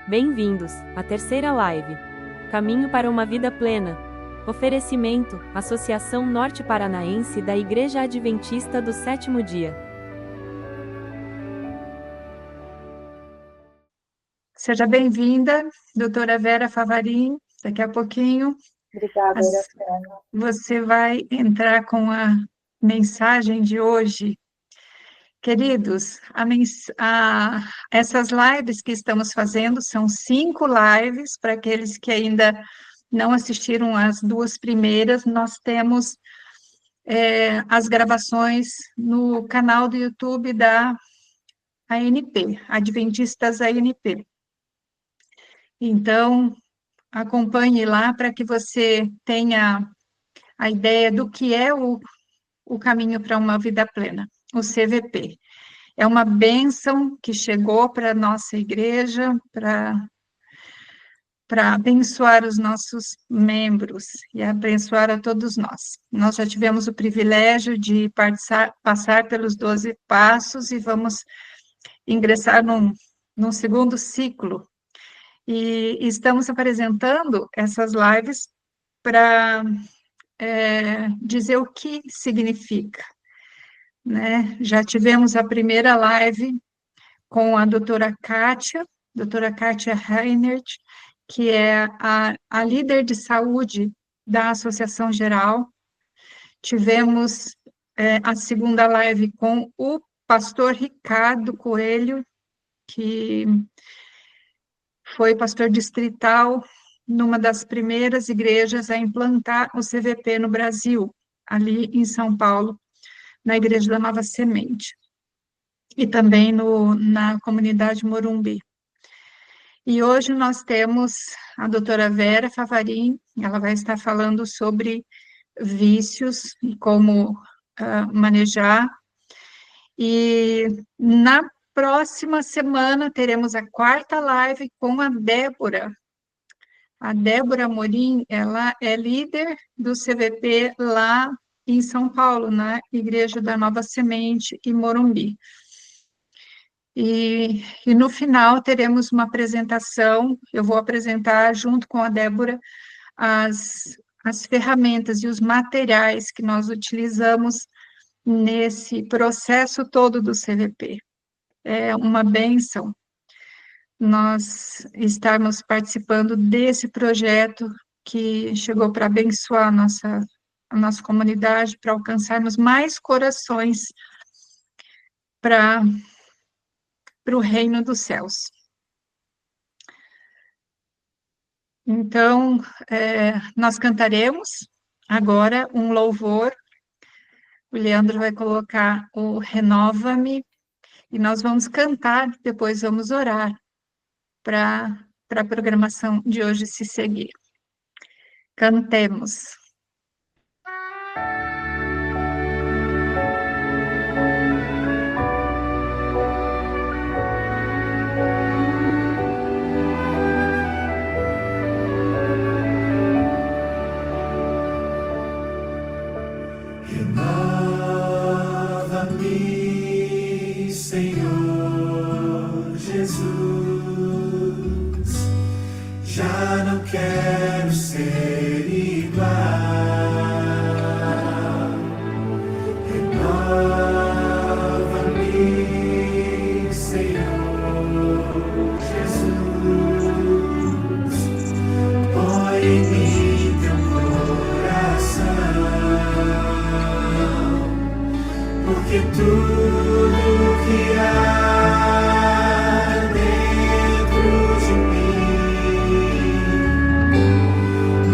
Bem-vindos à terceira live. Caminho para uma vida plena. Oferecimento: Associação Norte Paranaense da Igreja Adventista do Sétimo Dia. Seja bem-vinda, doutora Vera Favarin. Daqui a pouquinho Obrigada, Iracema. você vai entrar com a mensagem de hoje. Queridos, essas lives que estamos fazendo são 5 lives, para aqueles que ainda não assistiram às 2 primeiras, nós temos as gravações no canal do YouTube da ANP, Adventistas ANP. Então, acompanhe lá para que você tenha a ideia do que é o caminho para uma vida plena, o CVP. É uma bênção que chegou para a nossa igreja, para abençoar os nossos membros e abençoar a todos nós. Nós já tivemos o privilégio de passar pelos 12 passos e vamos ingressar num segundo ciclo. E estamos apresentando essas lives para dizer o que significa, né? Já tivemos a primeira live com a doutora Kátia Reinert, que é a líder de saúde da Associação Geral. Tivemos a segunda live com o pastor Ricardo Coelho, que foi pastor distrital numa das primeiras igrejas a implantar o CVP no Brasil, ali em São Paulo, na Igreja da Nova Semente, e também na comunidade Morumbi. E hoje nós temos a doutora Vera Favarin, ela vai estar falando sobre vícios e como manejar, e na próxima semana teremos a 4ª live com a Débora. A Débora Amorim, ela é líder do CVP lá em São Paulo, na Igreja da Nova Semente, em Morumbi. E no final teremos uma apresentação, eu vou apresentar junto com a Débora as ferramentas e os materiais que nós utilizamos nesse processo todo do CVP. É uma bênção nós estarmos participando desse projeto que chegou para abençoar a nossa comunidade, para alcançarmos mais corações para o reino dos céus. Então, nós cantaremos agora um louvor. O Leandro vai colocar o Renova-me, e nós vamos cantar, depois vamos orar para a programação de hoje se seguir. Cantemos. Renova-me, Senhor Jesus. Já não quero ser igual. Renova-me, Senhor Jesus. Põe em mim teu coração, porque tudo que há dentro de mim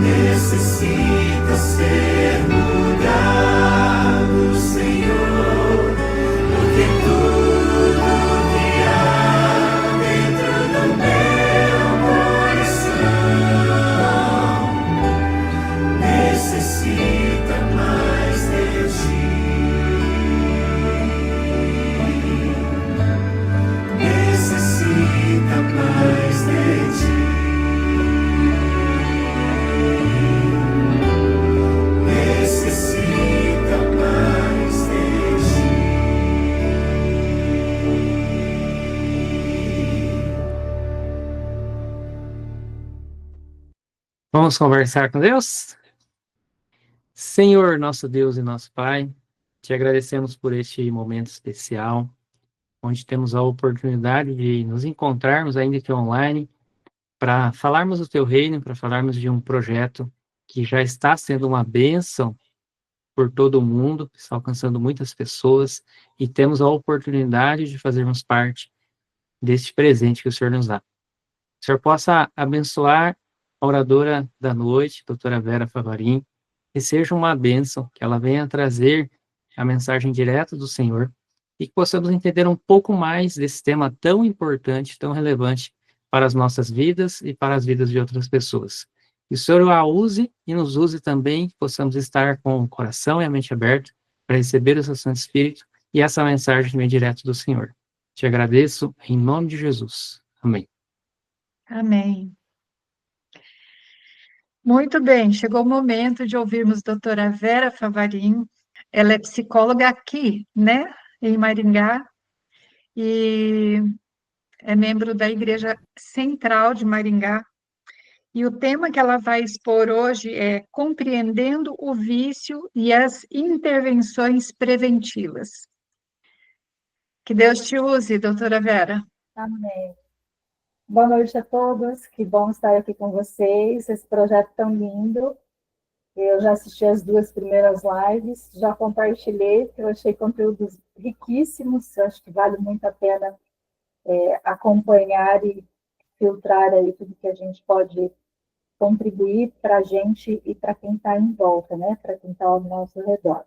necessita ser mudado, Senhor, porque tudo que há dentro do meu coração necessita mais de ti. Vamos conversar com Deus? Senhor, nosso Deus e nosso Pai, te agradecemos por este momento especial, onde temos a oportunidade de nos encontrarmos, ainda que online, para falarmos do teu reino, para falarmos de um projeto que já está sendo uma bênção por todo o mundo, está alcançando muitas pessoas, e temos a oportunidade de fazermos parte deste presente que o Senhor nos dá. Que o Senhor possa abençoar a oradora da noite, doutora Vera Favarin, que seja uma bênção, que ela venha trazer a mensagem direta do Senhor e que possamos entender um pouco mais desse tema tão importante, tão relevante para as nossas vidas e para as vidas de outras pessoas. Que o Senhor a use e nos use também, que possamos estar com o coração e a mente aberta para receber o seu Santo Espírito e essa mensagem vem direto do Senhor. Te agradeço em nome de Jesus. Amém. Amém. Muito bem, chegou o momento de ouvirmos a doutora Vera Favarin. Ela é psicóloga aqui, né, em Maringá, e é membro da Igreja Central de Maringá. E o tema que ela vai expor hoje é Compreendendo o Vício e as Intervenções Preventivas. Que Deus te use, doutora Vera. Amém. Boa noite a todos, que bom estar aqui com vocês, esse projeto tão lindo. Eu já assisti as 2 primeiras lives, já compartilhei, porque eu achei conteúdos riquíssimos, acho que vale muito a pena acompanhar e filtrar aí tudo que a gente pode contribuir para a gente e para quem está em volta, né? Para quem está ao nosso redor.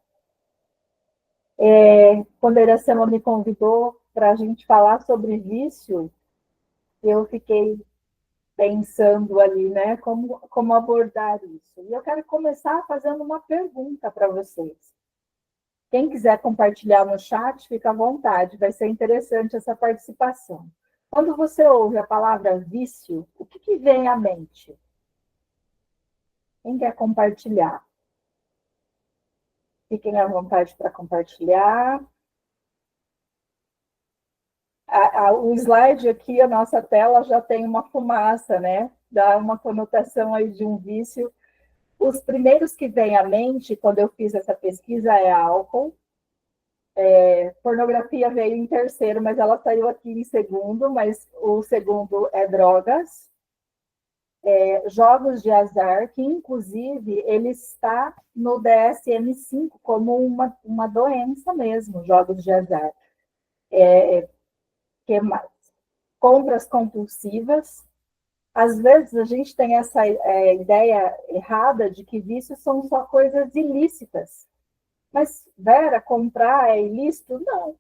Quando a Iracema me convidou para a gente falar sobre vício, eu fiquei pensando ali, né, como abordar isso. E eu quero começar fazendo uma pergunta para vocês. Quem quiser compartilhar no chat, fica à vontade, vai ser interessante essa participação. Quando você ouve a palavra vício, o que vem à mente? Quem quer compartilhar? Fiquem à vontade para compartilhar. O slide aqui, a nossa tela já tem uma fumaça, né? Dá uma conotação aí de um vício. Os primeiros que vêm à mente, quando eu fiz essa pesquisa, é álcool. Pornografia veio em terceiro, mas ela saiu aqui em segundo, mas o segundo é drogas. Jogos de azar, que inclusive ele está no DSM-5 como uma doença mesmo, jogos de azar. Que mais? Compras compulsivas. Às vezes a gente tem essa ideia errada de que vícios são só coisas ilícitas. Mas, Vera, comprar é ilícito? Não.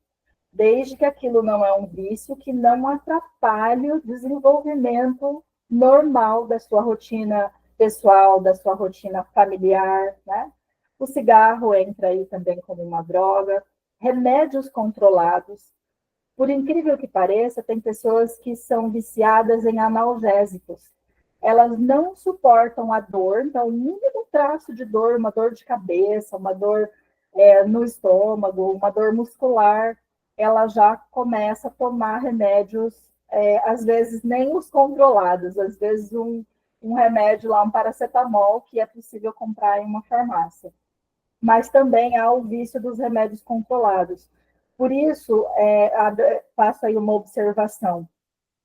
Desde que aquilo não é um vício que não atrapalhe o desenvolvimento normal da sua rotina pessoal, da sua rotina familiar, né? O cigarro entra aí também como uma droga. Remédios controlados. Por incrível que pareça, tem pessoas que são viciadas em analgésicos. Elas não suportam a dor, então, o mínimo traço de dor, uma dor de cabeça, uma dor no estômago, uma dor muscular, ela já começa a tomar remédios, às vezes nem os controlados, às vezes um remédio lá, um paracetamol, que é possível comprar em uma farmácia. Mas também há o vício dos remédios controlados. Por isso, faço aí uma observação.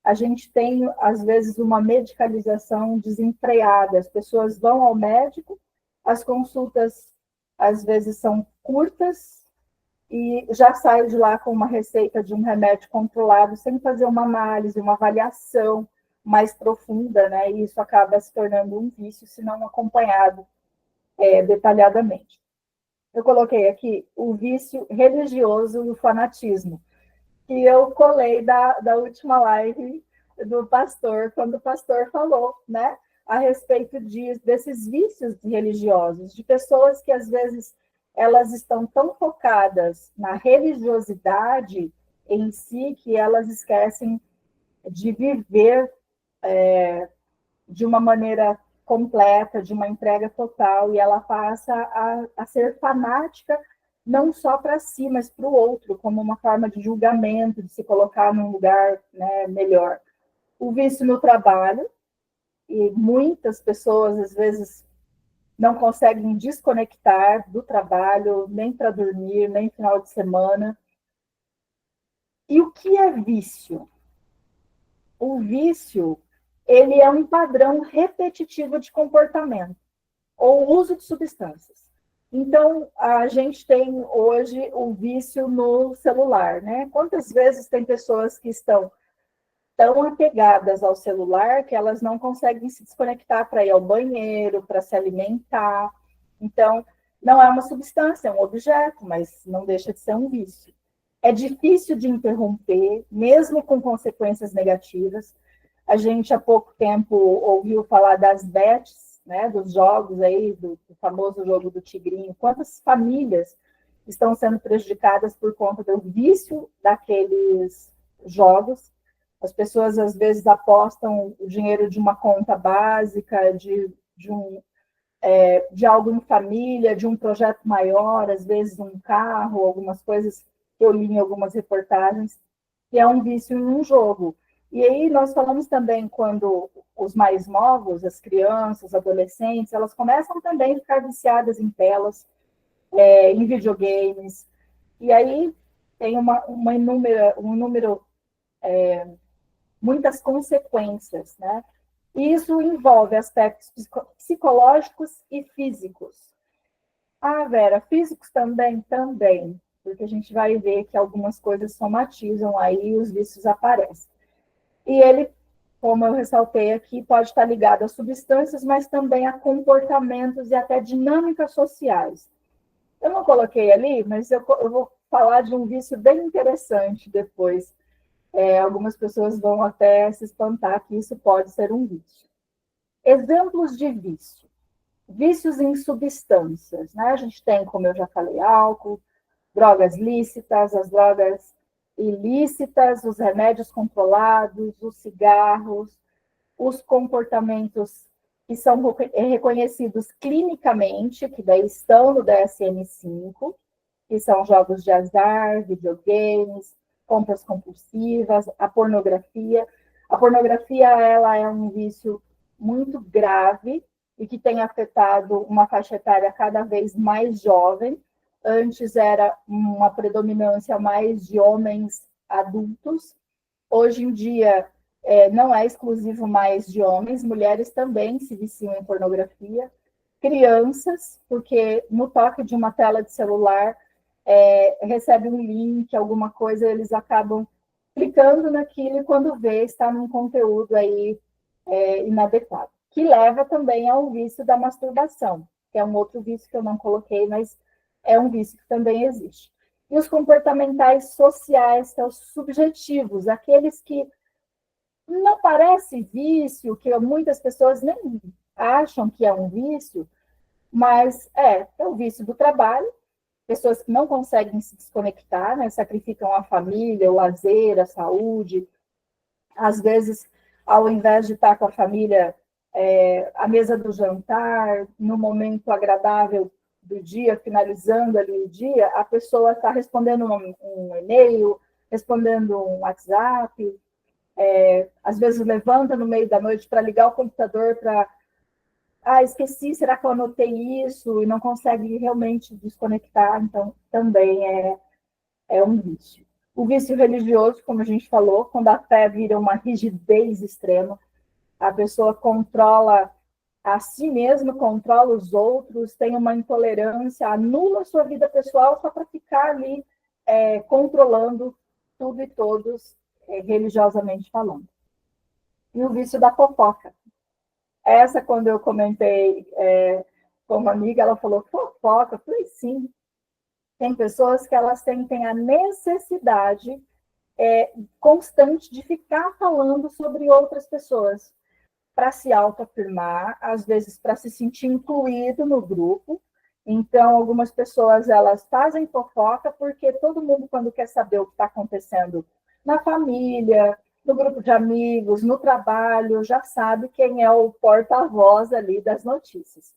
A gente tem, às vezes, uma medicalização desenfreada. As pessoas vão ao médico, as consultas, às vezes, são curtas e já saem de lá com uma receita de um remédio controlado, sem fazer uma análise, uma avaliação mais profunda, né? E isso acaba se tornando um vício, se não acompanhado detalhadamente. Eu coloquei aqui o vício religioso e o fanatismo, que eu colei da última live do pastor, quando o pastor falou, né, a respeito desses vícios religiosos, de pessoas que, às vezes, elas estão tão focadas na religiosidade em si, que elas esquecem de viver de uma maneira completa, de uma entrega total, e ela passa a ser fanática não só para si, mas para o outro, como uma forma de julgamento, de se colocar num lugar, né, melhor. O vício no trabalho, e muitas pessoas, às vezes, não conseguem desconectar do trabalho, nem para dormir, nem final de semana. E o que é vício? O vício, ele é um padrão repetitivo de comportamento ou uso de substâncias. Então, a gente tem hoje o vício no celular, né? Quantas vezes tem pessoas que estão tão apegadas ao celular que elas não conseguem se desconectar para ir ao banheiro, para se alimentar. Então, não é uma substância, é um objeto, mas não deixa de ser um vício. É difícil de interromper, mesmo com consequências negativas. A gente, há pouco tempo, ouviu falar das bets, né, dos jogos aí, do famoso jogo do tigrinho. Quantas famílias estão sendo prejudicadas por conta do vício daqueles jogos? As pessoas, às vezes, apostam o dinheiro de uma conta básica, de algo em família, de um projeto maior, às vezes um carro, algumas coisas que eu li em algumas reportagens, que é um vício em um jogo. E aí nós falamos também quando os mais novos, as crianças, adolescentes, elas começam também a ficar viciadas em telas, em videogames, e aí tem um número muitas consequências, né? E isso envolve aspectos psicológicos e físicos. Ah, Vera, físicos também, porque a gente vai ver que algumas coisas somatizam aí e os vícios aparecem. E ele, como eu ressaltei aqui, pode estar ligado a substâncias, mas também a comportamentos e até dinâmicas sociais. Eu não coloquei ali, mas eu vou falar de um vício bem interessante depois. Algumas pessoas vão até se espantar que isso pode ser um vício. Exemplos de vício. Vícios em substâncias, né? A gente tem, como eu já falei, álcool, drogas lícitas, as drogas ilícitas, os remédios controlados, os cigarros, os comportamentos que são reconhecidos clinicamente, que daí estão no DSM-5, que são jogos de azar, videogames, compras compulsivas, a pornografia. A pornografia, ela é um vício muito grave e que tem afetado uma faixa etária cada vez mais jovem. Antes era uma predominância mais de homens adultos. Hoje em dia, não é exclusivo mais de homens, mulheres também se viciam em pornografia. Crianças, porque no toque de uma tela de celular, recebe um link, alguma coisa, eles acabam clicando naquilo e quando vê, está num conteúdo aí inadequado. Que leva também ao vício da masturbação, que é um outro vício que eu não coloquei, mas é um vício que também existe. E os comportamentais sociais, que são os subjetivos, aqueles que não parece vício, que muitas pessoas nem acham que é um vício, mas é o vício do trabalho, pessoas que não conseguem se desconectar, né, sacrificam a família, o lazer, a saúde, às vezes, ao invés de estar com a família, à mesa do jantar, no momento agradável do dia, finalizando ali o dia, a pessoa está respondendo um e-mail, respondendo um WhatsApp, às vezes levanta no meio da noite para ligar o computador para esqueci, será que eu anotei isso? E não consegue realmente desconectar, então também é um vício. O vício religioso, como a gente falou, quando a fé vira uma rigidez extrema, a pessoa controla a si mesma, controla os outros, tem uma intolerância, anula a sua vida pessoal só para ficar ali controlando tudo e todos, religiosamente falando. E o vício da fofoca. Essa, quando eu comentei com uma amiga, ela falou, fofoca? Eu falei, sim. Tem pessoas que elas sentem a necessidade constante de ficar falando sobre outras pessoas, para se autoafirmar, às vezes para se sentir incluído no grupo. Então, algumas pessoas, elas fazem fofoca porque todo mundo, quando quer saber o que está acontecendo na família, no grupo de amigos, no trabalho, já sabe quem é o porta-voz ali das notícias.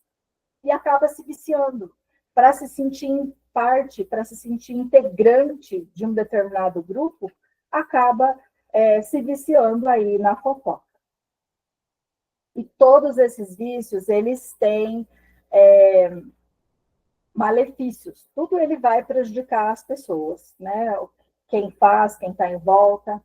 E acaba se viciando. Para se sentir parte, para se sentir integrante de um determinado grupo, acaba se viciando aí na fofoca. E todos esses vícios, eles têm malefícios. Tudo ele vai prejudicar as pessoas, né? Quem faz, quem está em volta.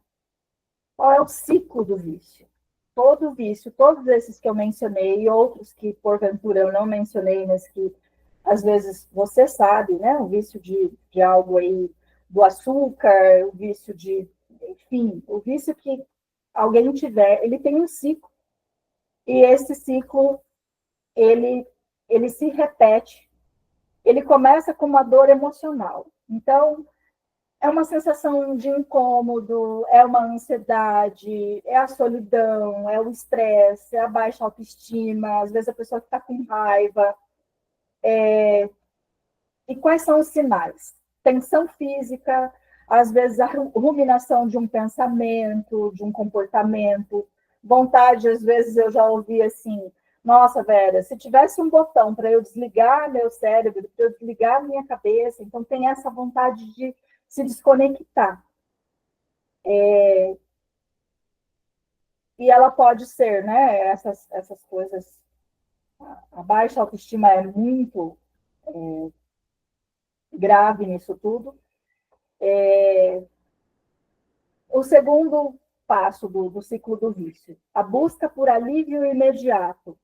Qual é o ciclo do vício? Todo vício, todos esses que eu mencionei, e outros que, porventura, eu não mencionei, mas que, às vezes, você sabe, né? O vício de algo aí, do açúcar, o vício de... Enfim, o vício que alguém tiver, ele tem um ciclo. E esse ciclo, ele se repete. Ele começa com uma dor emocional. Então, é uma sensação de incômodo, é uma ansiedade, é a solidão, é o estresse, é a baixa autoestima, às vezes a pessoa está com raiva. E quais são os sinais? Tensão física, às vezes a ruminação de um pensamento, de um comportamento, vontade, às vezes eu já ouvi assim, nossa, Vera, se tivesse um botão para eu desligar meu cérebro, para eu desligar minha cabeça, então tem essa vontade de se desconectar. E ela pode ser, né, essas coisas, a baixa autoestima é muito grave nisso tudo. O segundo passo do ciclo do vício, a busca por alívio imediato.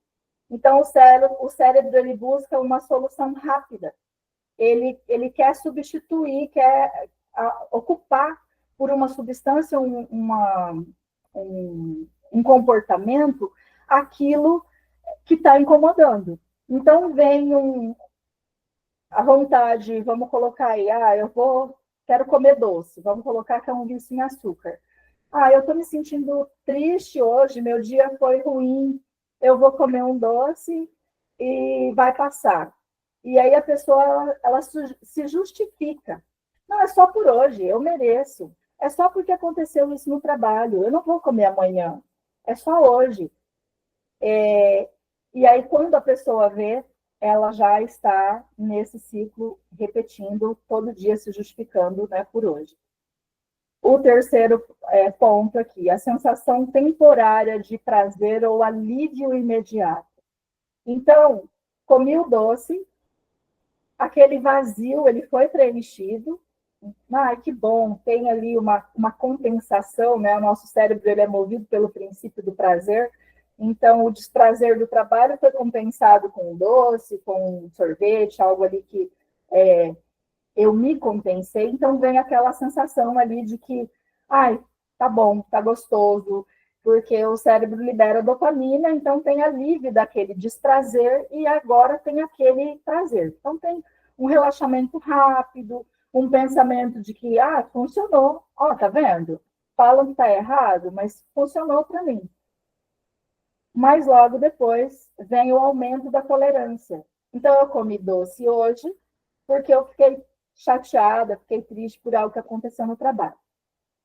Então, o cérebro ele busca uma solução rápida. Ele quer substituir, quer ocupar por uma substância, um comportamento, aquilo que está incomodando. Então, vem a vontade, vamos colocar aí, quero comer doce, vamos colocar que é um vício em açúcar. Eu estou me sentindo triste hoje, meu dia foi ruim, eu vou comer um doce e vai passar. E aí a pessoa, ela se justifica. Não, é só por hoje, eu mereço. É só porque aconteceu isso no trabalho, eu não vou comer amanhã, é só hoje. E aí, quando a pessoa vê, ela já está nesse ciclo, repetindo, todo dia se justificando, né, por hoje. O terceiro ponto aqui, a sensação temporária de prazer ou alívio imediato. Então, comi o doce, aquele vazio, ele foi preenchido. Que bom, tem ali uma compensação, né? O nosso cérebro ele é movido pelo princípio do prazer. Então, o desprazer do trabalho foi compensado com um doce, com um sorvete, algo ali que eu me compensei. Então, vem aquela sensação ali de que, tá bom, tá gostoso, porque o cérebro libera dopamina, então tem alívio daquele desprazer e agora tem aquele prazer. Então, tem um relaxamento rápido, um pensamento de que, funcionou, tá vendo? Falam que tá errado, mas funcionou para mim. Mas logo depois vem o aumento da tolerância. Então, eu comi doce hoje porque eu fiquei chateada, fiquei triste por algo que aconteceu no trabalho.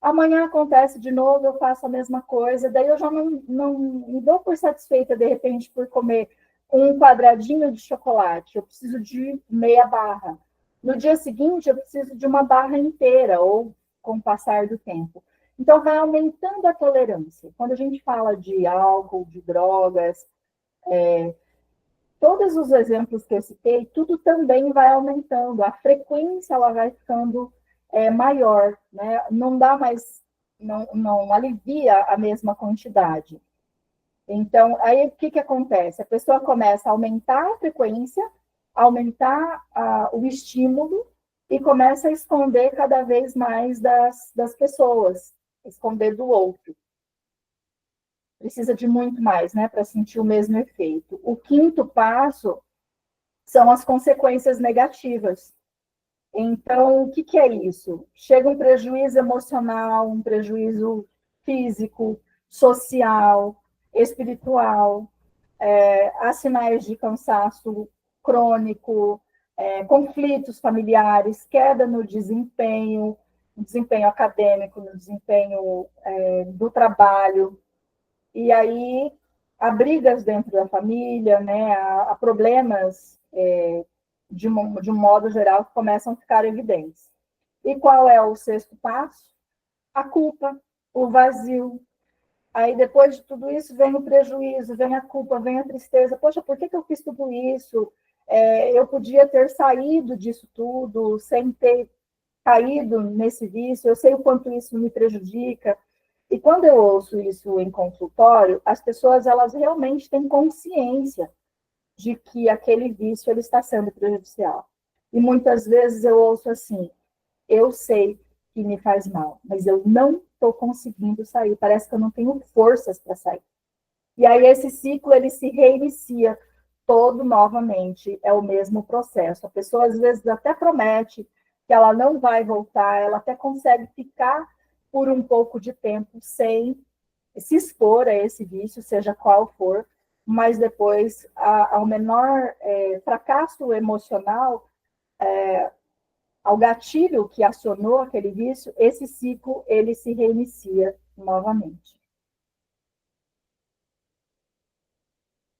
Amanhã acontece de novo, eu faço a mesma coisa, daí eu já não me dou por satisfeita, de repente, por comer um quadradinho de chocolate, eu preciso de meia barra. No dia seguinte, eu preciso de uma barra inteira, ou com o passar do tempo. Então, vai aumentando a tolerância. Quando a gente fala de álcool, de drogas, todos os exemplos que eu citei, tudo também vai aumentando. A frequência ela vai ficando maior, né? Não dá mais, não alivia a mesma quantidade. Então, aí o que acontece? A pessoa começa a aumentar a frequência, aumentar o estímulo e começa a esconder cada vez mais das pessoas, esconder do outro. Precisa de muito mais, né, para sentir o mesmo efeito. O quinto passo são as consequências negativas. Então, o que é isso? Chega um prejuízo emocional, um prejuízo físico, social, espiritual, há sinais de cansaço crônico, conflitos familiares, queda no desempenho acadêmico, no desempenho do trabalho. E aí, há brigas dentro da família, né? Há problemas, de um modo geral, que começam a ficar evidentes. E qual é o sexto passo? A culpa, o vazio, Aí, depois de tudo isso, vem o prejuízo, vem a culpa, vem a tristeza. Poxa, por que eu fiz tudo isso? Eu podia ter saído disso tudo sem ter caído nesse vício. Eu sei o quanto isso me prejudica. E quando eu ouço isso em consultório, as pessoas elas realmente têm consciência de que aquele vício ele está sendo prejudicial. E muitas vezes eu ouço assim: eu sei que me faz mal, mas eu não estou conseguindo sair, parece que eu não tenho forças para sair. E aí esse ciclo ele se reinicia todo novamente, é o mesmo processo. A pessoa às vezes até promete que ela não vai voltar, ela até consegue ficar por um pouco de tempo sem se expor a esse vício, seja qual for, mas depois, ao menor fracasso emocional, ao gatilho que acionou aquele vício, esse ciclo ele se reinicia novamente.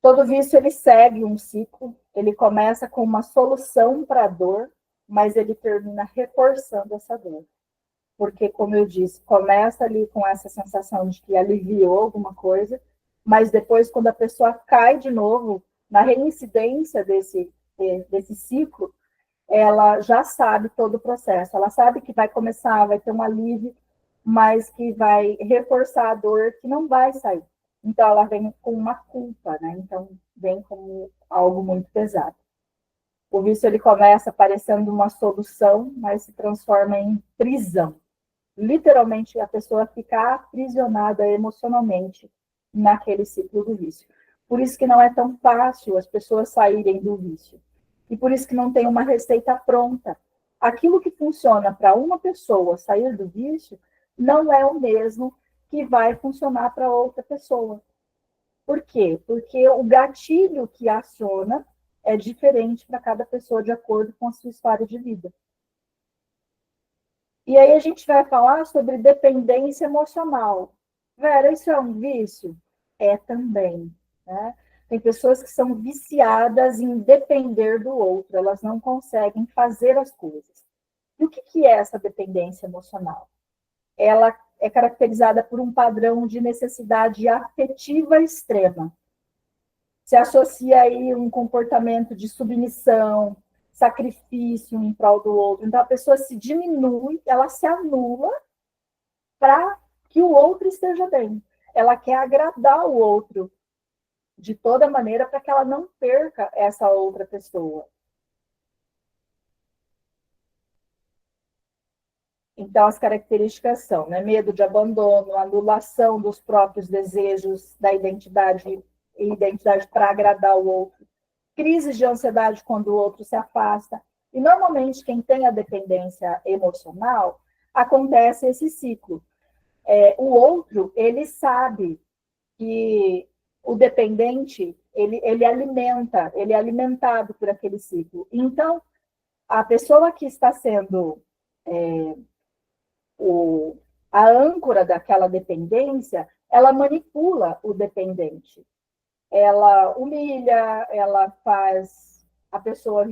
Todo vício ele segue um ciclo, ele começa com uma solução para a dor, mas ele termina reforçando essa dor. Porque, como eu disse, começa ali com essa sensação de que aliviou alguma coisa, mas depois, quando a pessoa cai de novo na reincidência desse ciclo, ela já sabe todo o processo. Ela sabe que vai começar, vai ter um alívio, mas que vai reforçar a dor que não vai sair. Então, ela vem com uma culpa, né? Então, vem como algo muito pesado. O vício, ele começa parecendo uma solução, mas se transforma em prisão. Literalmente, a pessoa fica aprisionada emocionalmente naquele ciclo do vício. Por isso que não é tão fácil as pessoas saírem do vício. E por isso que não tem uma receita pronta. Aquilo que funciona para uma pessoa sair do vício não é o mesmo que vai funcionar para outra pessoa. Por quê? Porque o gatilho que aciona é diferente para cada pessoa de acordo com a sua história de vida. E aí a gente vai falar sobre dependência emocional. Vera, isso é um vício? É também, né? Tem pessoas que são viciadas em depender do outro, elas não conseguem fazer as coisas. E o que é essa dependência emocional? Ela é caracterizada por um padrão de necessidade afetiva extrema. Se associa aí um comportamento de submissão, sacrifício em prol do outro. Então, a pessoa se diminui, ela se anula para que o outro esteja bem. Ela quer agradar o outro de toda maneira para que ela não perca essa outra pessoa. Então, as características são, né, medo de abandono, anulação dos próprios desejos da identidade para agradar o outro, crises de ansiedade quando o outro se afasta. E, normalmente, quem tem a dependência emocional, acontece esse ciclo. O outro, ele sabe que o dependente, ele é alimentado por aquele ciclo. Então, a pessoa que está sendo a âncora daquela dependência, ela manipula o dependente. Ela humilha, ela faz a pessoa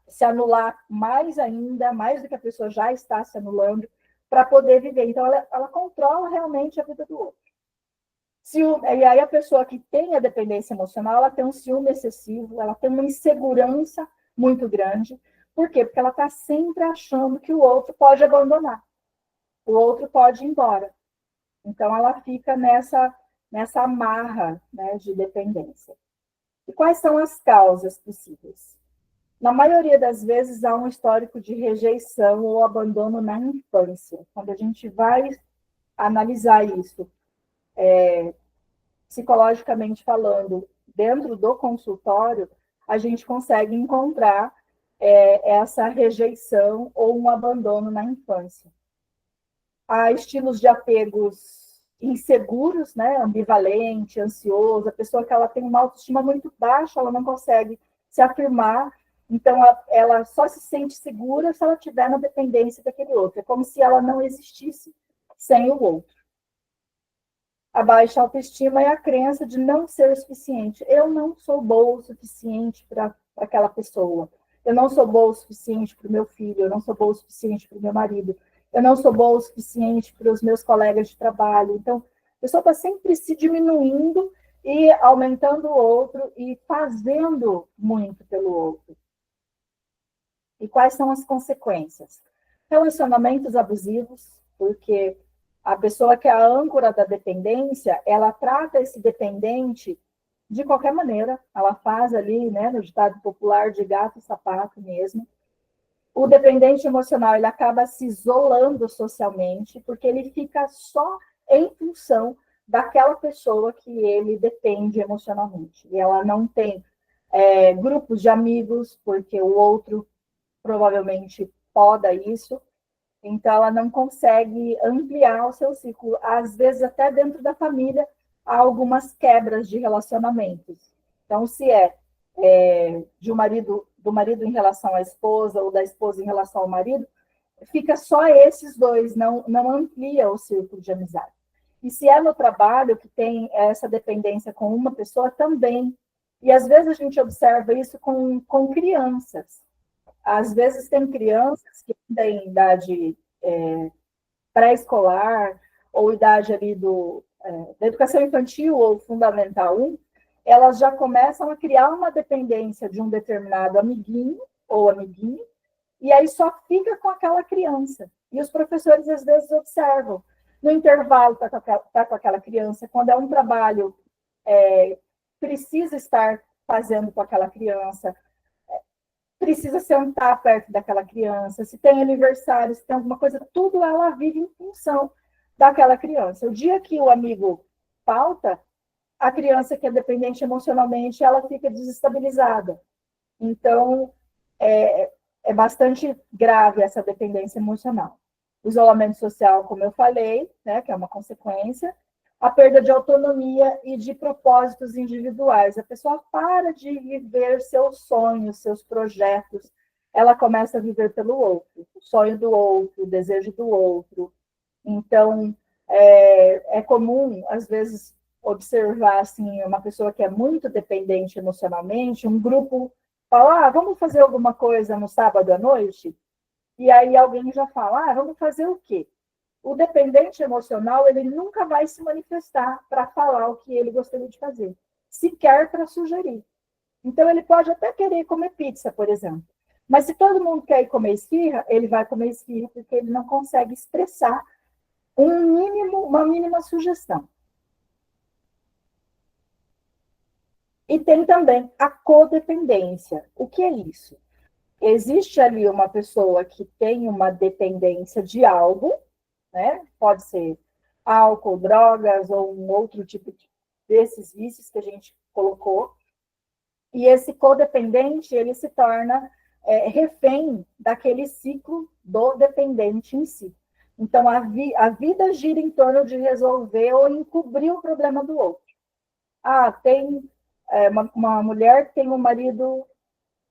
se anular mais ainda, mais do que a pessoa já está se anulando, para poder viver. Então, ela controla realmente a vida do outro. E aí a pessoa que tem a dependência emocional, ela tem um ciúme excessivo, ela tem uma insegurança muito grande. Por quê? Porque ela está sempre achando que o outro pode abandonar, o outro pode ir embora. Então, ela fica nessa amarra, né, de dependência. E quais são as causas possíveis? Na maioria das vezes, há um histórico de rejeição ou abandono na infância. Quando a gente vai analisar isso, psicologicamente falando, dentro do consultório, a gente consegue encontrar essa rejeição ou um abandono na infância. Há estilos de apegos inseguros, né? Ambivalente, ansioso, a pessoa que ela tem uma autoestima muito baixa, ela não consegue se afirmar, então ela só se sente segura se ela estiver na dependência daquele outro. É como se ela não existisse sem o outro. A baixa autoestima é a crença de não ser o suficiente. Eu não sou boa o suficiente para aquela pessoa. Eu não sou boa o suficiente para o meu filho. Eu não sou boa o suficiente para o meu marido. Eu não sou boa o suficiente para os meus colegas de trabalho. Então, pessoa está sempre se diminuindo e aumentando o outro e fazendo muito pelo outro. E quais são as consequências? Relacionamentos abusivos, porque a pessoa que é a âncora da dependência, ela trata esse dependente de qualquer maneira, ela faz ali, né, no ditado popular, de gato e sapato mesmo. O dependente emocional, ele acaba se isolando socialmente, porque ele fica só em função daquela pessoa que ele depende emocionalmente. E ela não tem grupos de amigos, porque o outro provavelmente poda isso, então ela não consegue ampliar o seu ciclo. Às vezes, até dentro da família, há algumas quebras de relacionamentos. Então, se do marido em relação à esposa, ou da esposa em relação ao marido, fica só esses dois, não amplia o círculo de amizade. E se é no trabalho que tem essa dependência com uma pessoa, também. E às vezes a gente observa isso com crianças. Às vezes tem crianças que têm idade pré-escolar, ou idade ali da educação infantil ou fundamental 1, elas já começam a criar uma dependência de um determinado amiguinho ou amiguinha, e aí só fica com aquela criança. E os professores, às vezes, observam. No intervalo, está com aquela criança. Quando é um trabalho, precisa estar fazendo com aquela criança, precisa sentar perto daquela criança, se tem aniversário, se tem alguma coisa, tudo ela vive em função daquela criança. O dia que o amigo falta, a criança que é dependente emocionalmente, ela fica desestabilizada. Então, é bastante grave essa dependência emocional. O isolamento social, como eu falei, né, que é uma consequência, a perda de autonomia e de propósitos individuais. A pessoa para de viver seus sonhos, seus projetos, ela começa a viver pelo outro, o sonho do outro, o desejo do outro. Então, é comum, às vezes, observar assim, uma pessoa que é muito dependente emocionalmente, um grupo fala, vamos fazer alguma coisa no sábado à noite? E aí alguém já fala, vamos fazer o quê? O dependente emocional, ele nunca vai se manifestar para falar o que ele gostaria de fazer, sequer para sugerir. Então, ele pode até querer comer pizza, por exemplo. Mas se todo mundo quer ir comer esfirra, ele vai comer esfirra porque ele não consegue expressar uma mínima sugestão. E tem também a codependência. O que é isso? Existe ali uma pessoa que tem uma dependência de algo, né? Pode ser álcool, drogas ou um outro tipo desses vícios que a gente colocou. E esse codependente, ele se torna refém daquele ciclo do dependente em si. Então, a vida gira em torno de resolver ou encobrir o problema do outro. Tem uma mulher que tem um marido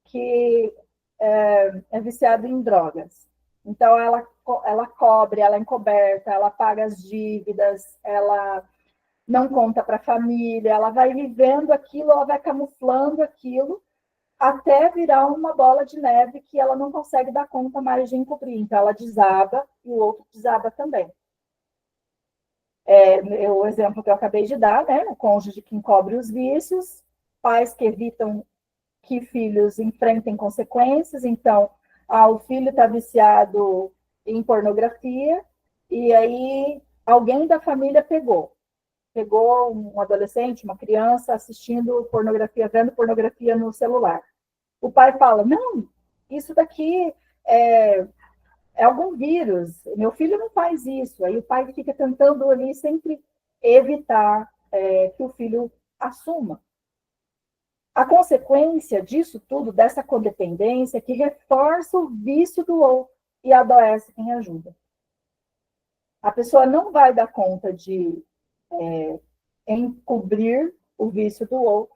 que é viciado em drogas. Então, ela cobre, ela encoberta, ela paga as dívidas, ela não conta para a família, ela vai vivendo aquilo, ela vai camuflando aquilo, até virar uma bola de neve que ela não consegue dar conta mais de encobrir. Então, ela desaba e o outro desaba também. O exemplo que eu acabei de dar, né? O cônjuge que encobre os vícios, pais que evitam que filhos enfrentem consequências. Então, o filho está viciado em pornografia, e aí alguém da família pegou um adolescente, uma criança assistindo pornografia, vendo pornografia no celular. O pai fala, não, isso daqui é algum vírus, meu filho não faz isso. Aí o pai fica tentando ali sempre evitar que o filho assuma. A consequência disso tudo, dessa codependência, é que reforça o vício do outro e adoece quem ajuda. A pessoa não vai dar conta de encobrir o vício do outro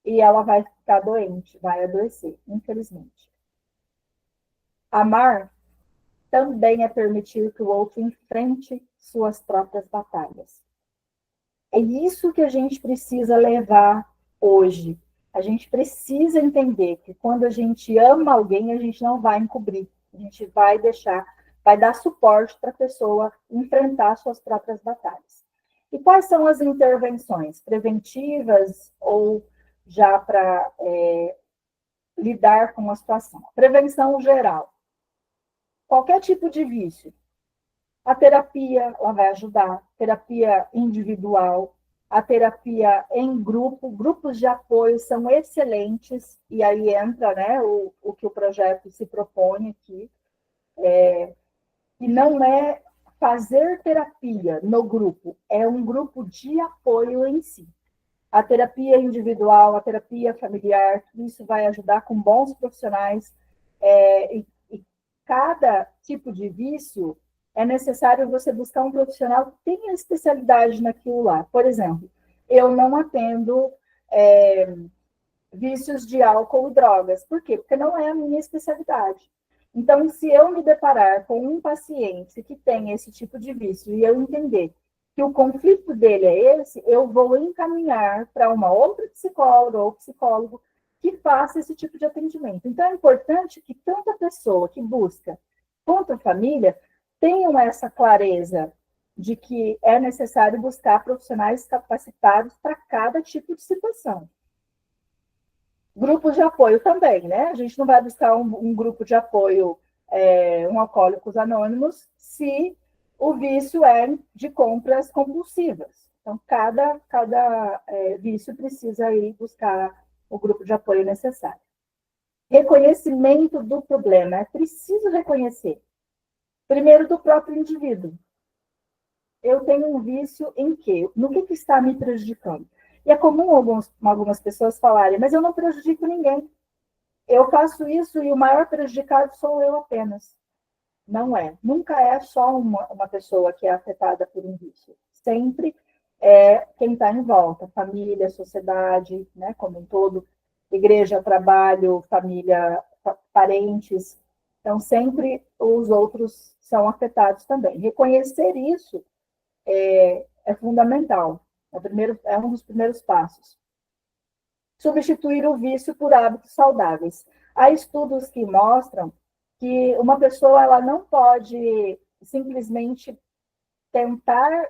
e ela vai ficar doente, vai adoecer, infelizmente. Amar também é permitir que o outro enfrente suas próprias batalhas. É isso que a gente precisa levar hoje. A gente precisa entender que quando a gente ama alguém, a gente não vai encobrir. A gente vai dar suporte para a pessoa enfrentar suas próprias batalhas. E quais são as intervenções preventivas ou já para lidar com a situação? Prevenção geral. Qualquer tipo de vício. A terapia, ela vai ajudar. Terapia individual, a terapia em grupo, grupos de apoio são excelentes, e aí entra, né, o que o projeto se propõe aqui, e não é fazer terapia no grupo, é um grupo de apoio em si. A terapia individual, a terapia familiar, tudo isso vai ajudar com bons profissionais, e cada tipo de vício é necessário você buscar um profissional que tenha especialidade naquilo lá. Por exemplo, eu não atendo vícios de álcool e drogas. Por quê? Porque não é a minha especialidade. Então, se eu me deparar com um paciente que tem esse tipo de vício e eu entender que o conflito dele é esse, eu vou encaminhar para uma outra psicóloga ou psicólogo que faça esse tipo de atendimento. Então, é importante que tanto a pessoa que busca quanto a família tenham essa clareza de que é necessário buscar profissionais capacitados para cada tipo de situação. Grupos de apoio também, né? A gente não vai buscar um grupo de apoio, um Alcoólicos Anônimos, se o vício é de compras compulsivas. Então, cada vício precisa ir buscar o grupo de apoio necessário. Reconhecimento do problema. É preciso reconhecer. Primeiro, do próprio indivíduo. Eu tenho um vício em quê? No que está me prejudicando? E é comum algumas pessoas falarem, mas eu não prejudico ninguém. Eu faço isso e o maior prejudicado sou eu apenas. Não é. Nunca é só uma pessoa que é afetada por um vício. Sempre é quem está em volta. Família, sociedade, né, como um todo. Igreja, trabalho, família, parentes. Então, sempre os outros são afetados também. Reconhecer isso é fundamental. É um dos primeiros passos. Substituir o vício por hábitos saudáveis. Há estudos que mostram que uma pessoa ela não pode simplesmente tentar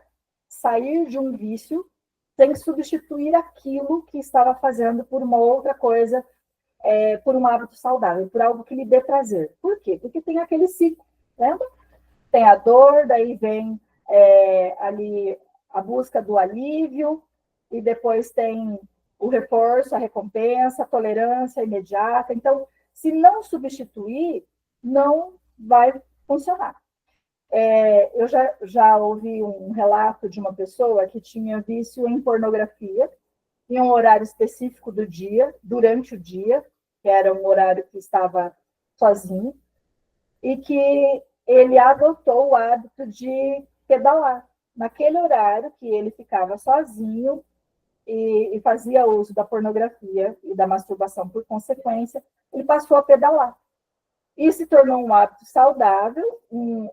sair de um vício sem substituir aquilo que estava fazendo por uma outra coisa, por um hábito saudável, por algo que lhe dê prazer. Por quê? Porque tem aquele ciclo, lembra? Tem a dor, daí vem ali a busca do alívio, e depois tem o reforço, a recompensa, a tolerância imediata. Então, se não substituir, não vai funcionar. Eu já ouvi um relato de uma pessoa que tinha vício em pornografia, em um horário específico do dia, durante o dia, que era um horário que estava sozinho, e que ele adotou o hábito de pedalar. Naquele horário que ele ficava sozinho e fazia uso da pornografia e da masturbação por consequência, ele passou a pedalar. E se tornou um hábito saudável,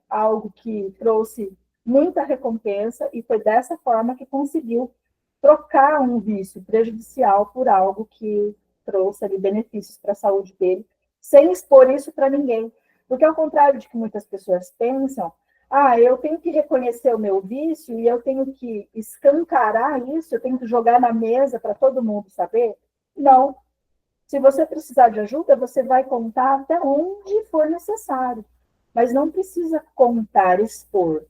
algo que trouxe muita recompensa, e foi dessa forma que conseguiu trocar um vício prejudicial por algo que trouxe ali benefícios para a saúde dele, sem expor isso para ninguém. Porque, ao contrário de que muitas pessoas pensam, eu tenho que reconhecer o meu vício e eu tenho que escancarar isso, eu tenho que jogar na mesa para todo mundo saber. Não. Se você precisar de ajuda, você vai contar até onde for necessário. Mas não precisa contar, expor.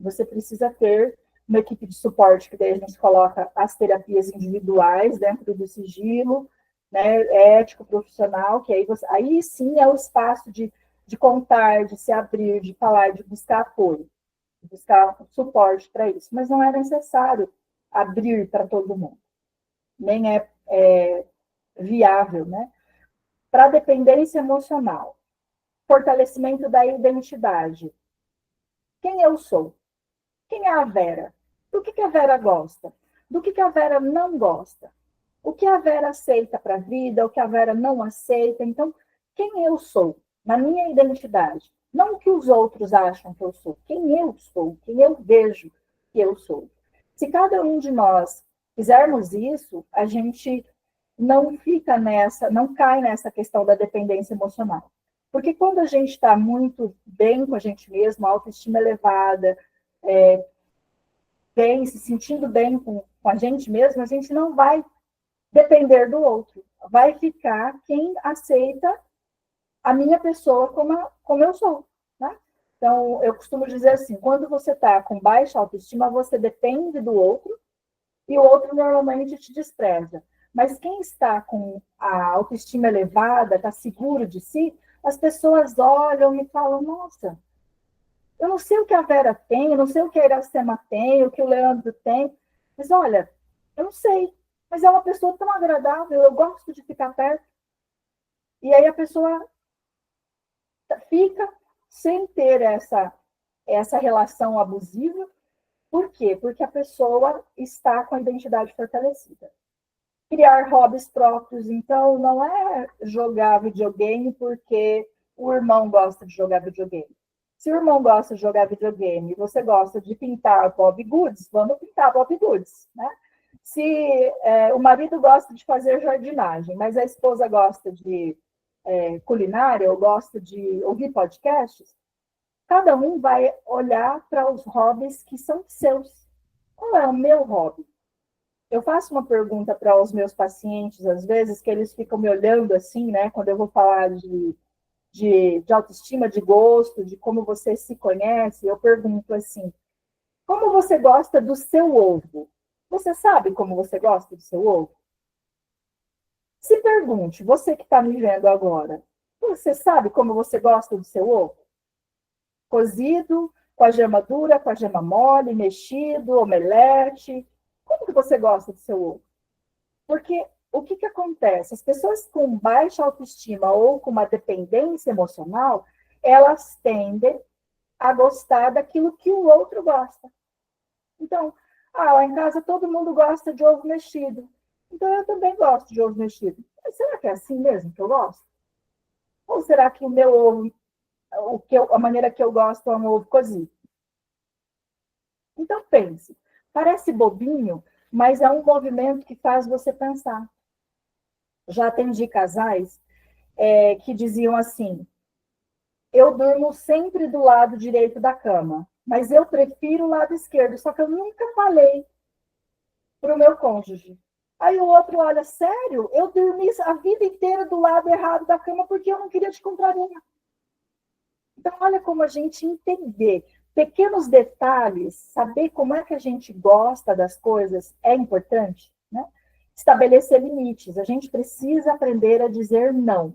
Você precisa ter uma equipe de suporte, que daí a gente coloca as terapias individuais dentro do sigilo, né, ético, profissional, que aí sim é o espaço de contar, de se abrir, de falar, de buscar apoio, de buscar suporte para isso. Mas não é necessário abrir para todo mundo. Nem é viável, né? Para a dependência emocional, fortalecimento da identidade. Quem eu sou? Quem é a Vera? Do que a Vera gosta? Do que a Vera não gosta? O que a Vera aceita para a vida? O que a Vera não aceita? Então, quem eu sou? Na minha identidade. Não o que os outros acham que eu sou. Quem eu sou? Quem eu vejo que eu sou. Se cada um de nós fizermos isso, a gente não fica não cai nessa questão da dependência emocional. Porque quando a gente está muito bem com a gente mesmo, a autoestima elevada, bem, se sentindo bem com a gente mesmo, a gente não vai depender do outro. Vai ficar quem aceita a minha pessoa como eu sou, né? Então, eu costumo dizer assim, quando você está com baixa autoestima, você depende do outro e o outro normalmente te despreza. Mas quem está com a autoestima elevada, está seguro de si, as pessoas olham e falam, nossa, eu não sei o que a Vera tem, eu não sei o que a Iracema tem, o que o Leandro tem, mas olha, eu não sei, mas é uma pessoa tão agradável, eu gosto de ficar perto. E aí a pessoa fica sem ter essa relação abusiva. Por quê? Porque a pessoa está com a identidade fortalecida. Criar hobbies próprios, então, não é jogar videogame porque o irmão gosta de jogar videogame. Se o irmão gosta de jogar videogame e você gosta de pintar Bob Goods, vamos pintar Bob Goods, né? Se o marido gosta de fazer jardinagem, mas a esposa gosta de culinária ou gosta de ouvir podcasts, cada um vai olhar para os hobbies que são seus. Qual é o meu hobby? Eu faço uma pergunta para os meus pacientes, às vezes, que eles ficam me olhando assim, né? Quando eu vou falar de autoestima, de gosto, de como você se conhece, eu pergunto assim, como você gosta do seu ovo? Você sabe como você gosta do seu ovo? Se pergunte, você que está me vendo agora, você sabe como você gosta do seu ovo? Cozido, com a gema dura, com a gema mole, mexido, omelete. Como que você gosta do seu ovo? Porque o que acontece? As pessoas com baixa autoestima ou com uma dependência emocional, elas tendem a gostar daquilo que o outro gosta. Então, lá em casa todo mundo gosta de ovo mexido. Então eu também gosto de ovo mexido. Mas será que é assim mesmo que eu gosto? Ou será que o meu ovo, a maneira que eu gosto é um ovo cozido? Então pense, parece bobinho, mas é um movimento que faz você pensar. Já atendi casais que diziam assim, eu durmo sempre do lado direito da cama, mas eu prefiro o lado esquerdo, só que eu nunca falei para o meu cônjuge. Aí o outro olha, sério? Eu dormi a vida inteira do lado errado da cama porque eu não queria te contrariar. Então, olha como a gente entender pequenos detalhes, saber como é que a gente gosta das coisas é importante, né? Estabelecer limites. A gente precisa aprender a dizer não.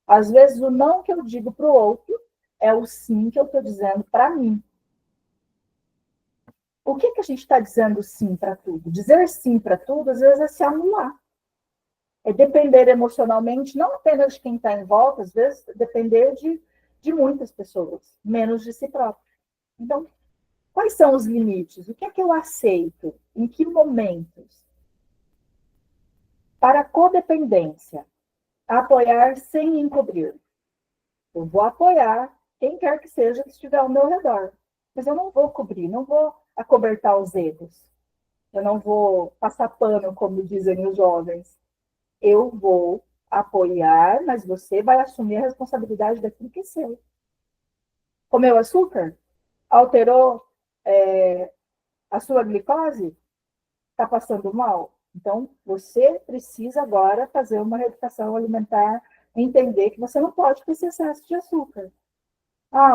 Às vezes, o não que eu digo para o outro é o sim que eu estou dizendo para mim. O que a gente está dizendo sim para tudo? Dizer sim para tudo, às vezes, é se anular. É depender emocionalmente, não apenas de quem está em volta, às vezes, depender de muitas pessoas, menos de si próprio. Então, quais são os limites? O que é que eu aceito? Em que momentos? Para a codependência, apoiar sem encobrir. Eu vou apoiar quem quer que seja que estiver ao meu redor, mas eu não vou cobrir, não vou acobertar os erros. Eu não vou passar pano, como dizem os jovens. Eu vou apoiar, mas você vai assumir a responsabilidade daquilo que é seu. Comeu açúcar? Alterou a sua glicose? Está passando mal? Então, você precisa agora fazer uma reeducação alimentar, entender que você não pode ter esse excesso de açúcar.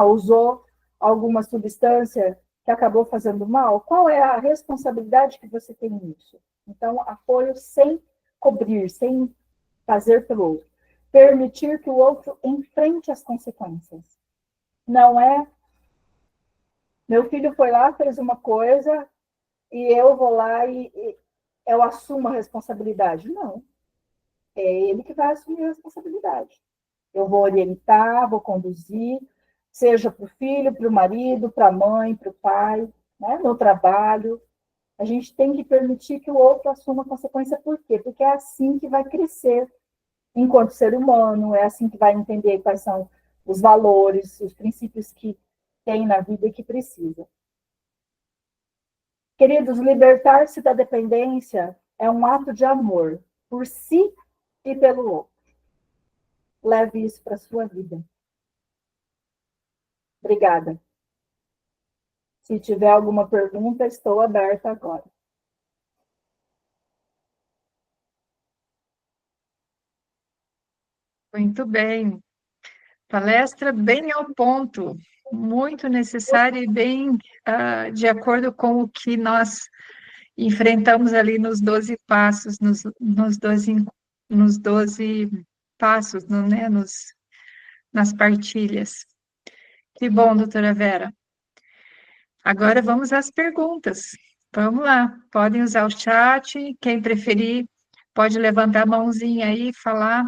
Usou alguma substância que acabou fazendo mal? Qual é a responsabilidade que você tem nisso? Então, apoio sem cobrir, sem fazer pelo outro. Permitir que o outro enfrente as consequências. Não é, meu filho foi lá, fez uma coisa, e eu vou lá e eu assumo a responsabilidade. Não. É ele que vai assumir a responsabilidade. Eu vou orientar, vou conduzir, seja para o filho, para o marido, para a mãe, para o pai, né? No trabalho. A gente tem que permitir que o outro assuma a consequência. Por quê? Porque é assim que vai crescer enquanto ser humano, é assim que vai entender quais são os valores, os princípios que tem na vida e que precisa. Queridos, libertar-se da dependência é um ato de amor por si e pelo outro. Leve isso para a sua vida. Obrigada. Se tiver alguma pergunta, estou aberta agora. Muito bem. Palestra bem ao ponto, muito necessária e bem de acordo com o que nós enfrentamos ali nos 12 passos, nos 12 passos, né, nas partilhas. Que bom, doutora Vera. Agora vamos às perguntas. Vamos lá, podem usar o chat, quem preferir pode levantar a mãozinha aí e falar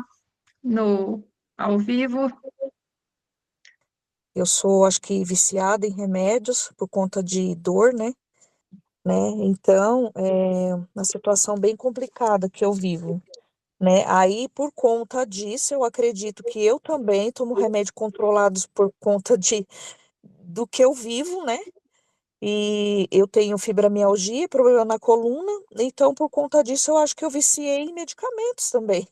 ao vivo. Eu sou, acho que, viciada em remédios por conta de dor, né? Então, é uma situação bem complicada que eu vivo, né? Aí, por conta disso, eu acredito que eu também tomo remédio controlados por conta do que eu vivo, né? E eu tenho fibromialgia, problema na coluna, então, por conta disso, eu acho que eu viciei em medicamentos também,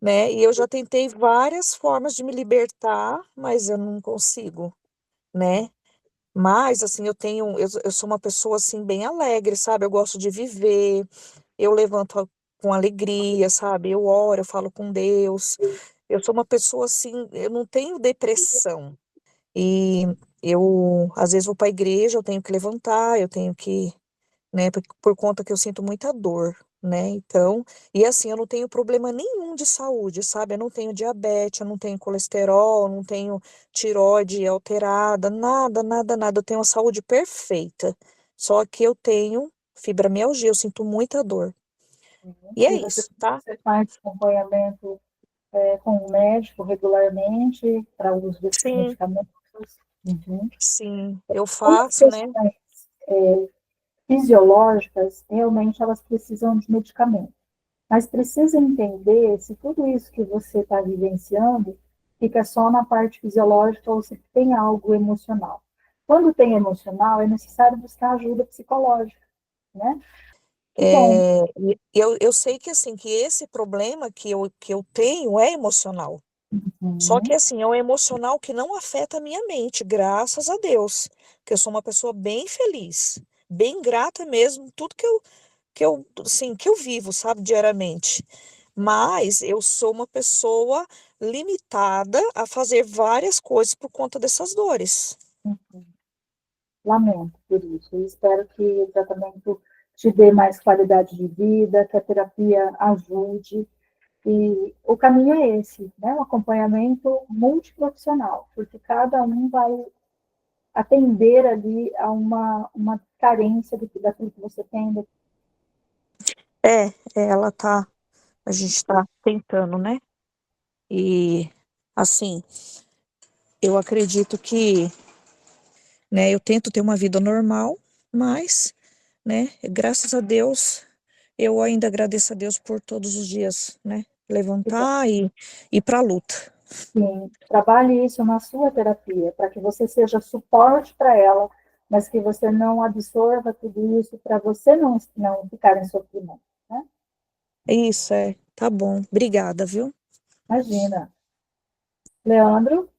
né? E eu já tentei várias formas de me libertar, mas eu não consigo, né? Mas, assim, eu sou uma pessoa, assim, bem alegre, sabe? Eu gosto de viver, eu levanto com alegria, sabe? Eu oro, eu falo com Deus. Eu sou uma pessoa, assim, eu não tenho depressão. E eu, às vezes, vou para a igreja, eu tenho que levantar, eu tenho que, né? Por conta que eu sinto muita dor, né? Então, e assim, eu não tenho problema nenhum de saúde, sabe? Eu não tenho diabetes, eu não tenho colesterol, eu não tenho tireoide alterada, nada, nada, nada. Eu tenho uma saúde perfeita. Só que eu tenho fibromialgia, eu sinto muita dor. E é E isso, tá? você faz acompanhamento com o médico regularmente para o uso desses Sim, medicamentos? Uhum. sim, eu Algumas faço, né? questões fisiológicas, realmente elas precisam de medicamento. Mas precisa entender se tudo isso que você está vivenciando fica só na parte fisiológica ou se tem algo emocional. Quando tem emocional, é necessário buscar ajuda psicológica, né? Que bom. Eu sei que assim, que esse problema que eu tenho é emocional. Só que Uhum. assim, é um emocional que não afeta a minha mente, graças a Deus. Que eu sou uma pessoa bem feliz, bem grata mesmo, tudo que eu vivo, sabe, diariamente. Mas eu sou uma pessoa limitada a fazer várias coisas por conta dessas dores. Lamento por isso. Eu espero que o tratamento te dê mais qualidade de vida, que a terapia ajude. E o caminho é esse, né? Um acompanhamento multiprofissional, porque cada um vai atender ali a uma carência daquilo que você tem. Ela tá, a gente tá tentando, né? E assim, eu acredito que, né, eu tento ter uma vida normal, mas, né, graças a Deus, eu ainda agradeço a Deus por todos os dias, né, levantar e ir para a luta. Sim, trabalhe isso na sua terapia, para que você seja suporte para ela, mas que você não absorva tudo isso para você não ficar em sofrimento, né? Isso, tá bom. Obrigada, viu? Imagina. Leandro?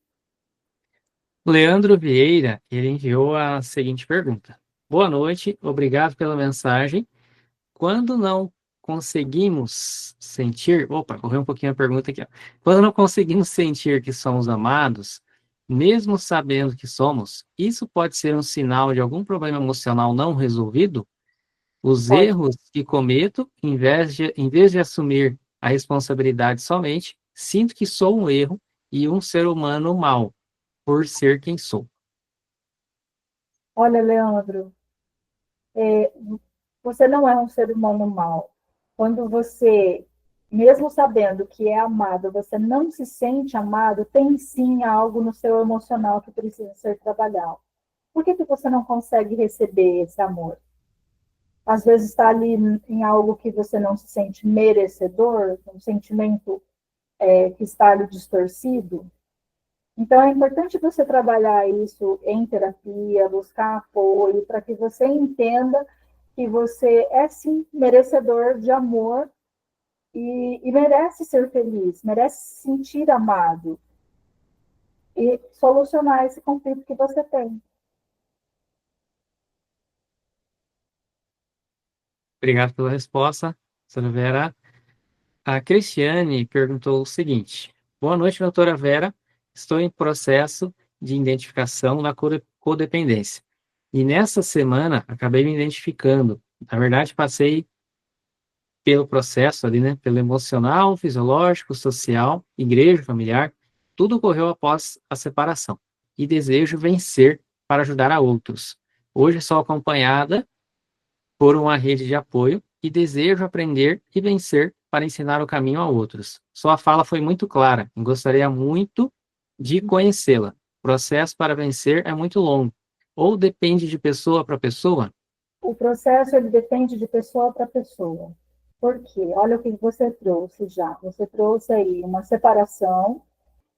Leandro Vieira, ele enviou a seguinte pergunta. Boa noite, obrigado pela mensagem. Quando não conseguimos sentir... Opa, correu um pouquinho a pergunta aqui, ó. Quando não conseguimos sentir que somos amados, mesmo sabendo que somos, isso pode ser um sinal de algum problema emocional não resolvido? Os Pode. erros que cometo, em vez de assumir a responsabilidade somente, sinto que sou um erro e um ser humano mau, por ser quem sou. Olha, Leandro, você não é um ser humano mau. Quando você, mesmo sabendo que é amado, você não se sente amado, tem sim algo no seu emocional que precisa ser trabalhado. Por que você não consegue receber esse amor? Às vezes está ali em algo que você não se sente merecedor, um sentimento que está ali distorcido. Então é importante você trabalhar isso em terapia, buscar apoio, para que você entenda que você é sim merecedor de amor e merece ser feliz, merece se sentir amado e solucionar esse conflito que você tem. Obrigado pela resposta, doutora Vera. A Cristiane perguntou o seguinte: boa noite, doutora Vera. Estou em processo de identificação na codependência. E nessa semana acabei me identificando. Na verdade, passei pelo processo ali, né? Pelo emocional, fisiológico, social, igreja, familiar. Tudo ocorreu após a separação. E desejo vencer para ajudar a outros. Hoje sou acompanhada por uma rede de apoio e desejo aprender e vencer para ensinar o caminho a outros. Sua fala foi muito clara e gostaria muito de conhecê-la. O processo para vencer é muito longo. Ou depende de pessoa para pessoa? O processo ele depende de pessoa para pessoa. Por quê? Olha o que você trouxe já. Você trouxe aí uma separação,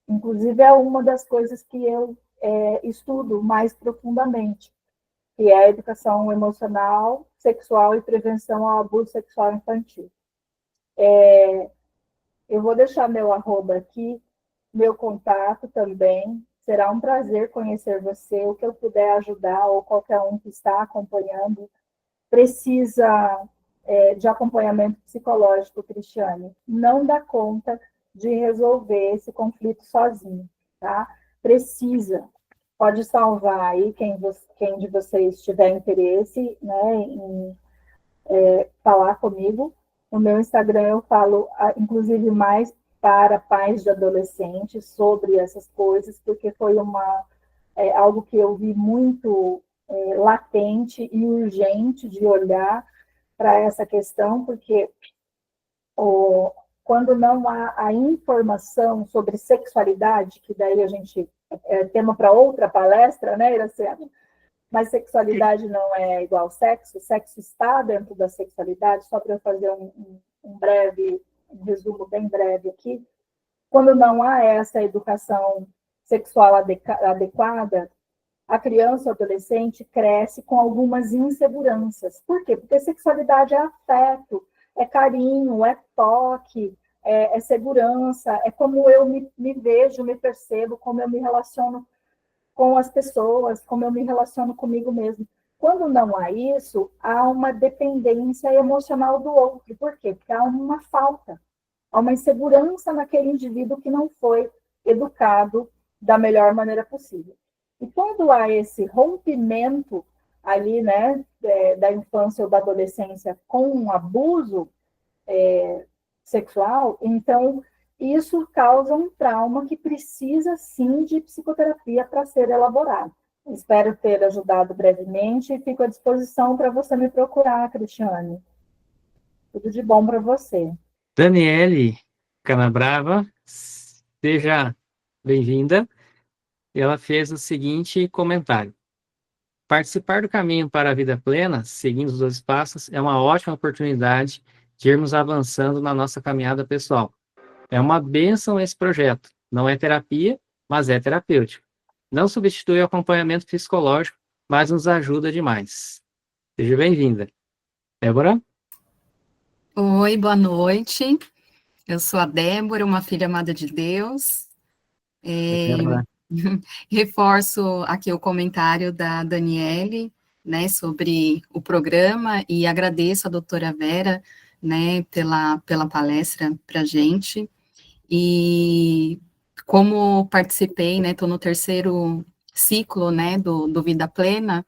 inclusive é uma das coisas que eu estudo mais profundamente, que é a educação emocional, sexual e prevenção ao abuso sexual infantil. Eu vou deixar meu arroba aqui, meu contato também. Será um prazer conhecer você. O que eu puder ajudar, ou qualquer um que está acompanhando, precisa de acompanhamento psicológico, Cristiane. Não dá conta de resolver esse conflito sozinho, tá? Precisa. Pode salvar aí quem de vocês tiver interesse, né, em falar comigo. No meu Instagram eu falo, inclusive, mais para pais de adolescentes sobre essas coisas, porque foi algo que eu vi muito latente e urgente de olhar para essa questão, porque quando não há a informação sobre sexualidade, que daí a gente é tema para outra palestra, né, Iracema? Mas sexualidade não é igual sexo, sexo está dentro da sexualidade, só para eu fazer um resumo bem breve aqui. Quando não há essa educação sexual adequada, a criança ou adolescente cresce com algumas inseguranças. Por quê? Porque sexualidade é afeto, é carinho, é toque, é segurança, é como eu me vejo, me percebo, como eu me relaciono com as pessoas, como eu me relaciono comigo mesmo. Quando não há isso, há uma dependência emocional do outro. Por quê? Porque há uma falta, há uma insegurança naquele indivíduo que não foi educado da melhor maneira possível. E quando há esse rompimento ali, né, da infância ou da adolescência com um abuso sexual, então isso causa um trauma que precisa, sim, de psicoterapia para ser elaborado. Espero ter ajudado brevemente e fico à disposição para você me procurar, Cristiane. Tudo de bom para você. Daniele Canabrava, seja bem-vinda. Ela fez o seguinte comentário: participar do caminho para a vida plena, seguindo os 12 passos, é uma ótima oportunidade de irmos avançando na nossa caminhada pessoal. É uma bênção esse projeto. Não é terapia, mas é terapêutico. Não substitui o acompanhamento psicológico, mas nos ajuda demais. Seja bem-vinda. Débora? Oi, boa noite. Eu sou a Débora, uma filha amada de Deus. Débora. Reforço aqui o comentário da Daniele, né, sobre o programa, e agradeço a doutora Vera, né, pela palestra para a gente. E como participei, né, estou no terceiro ciclo, né, do Vida Plena,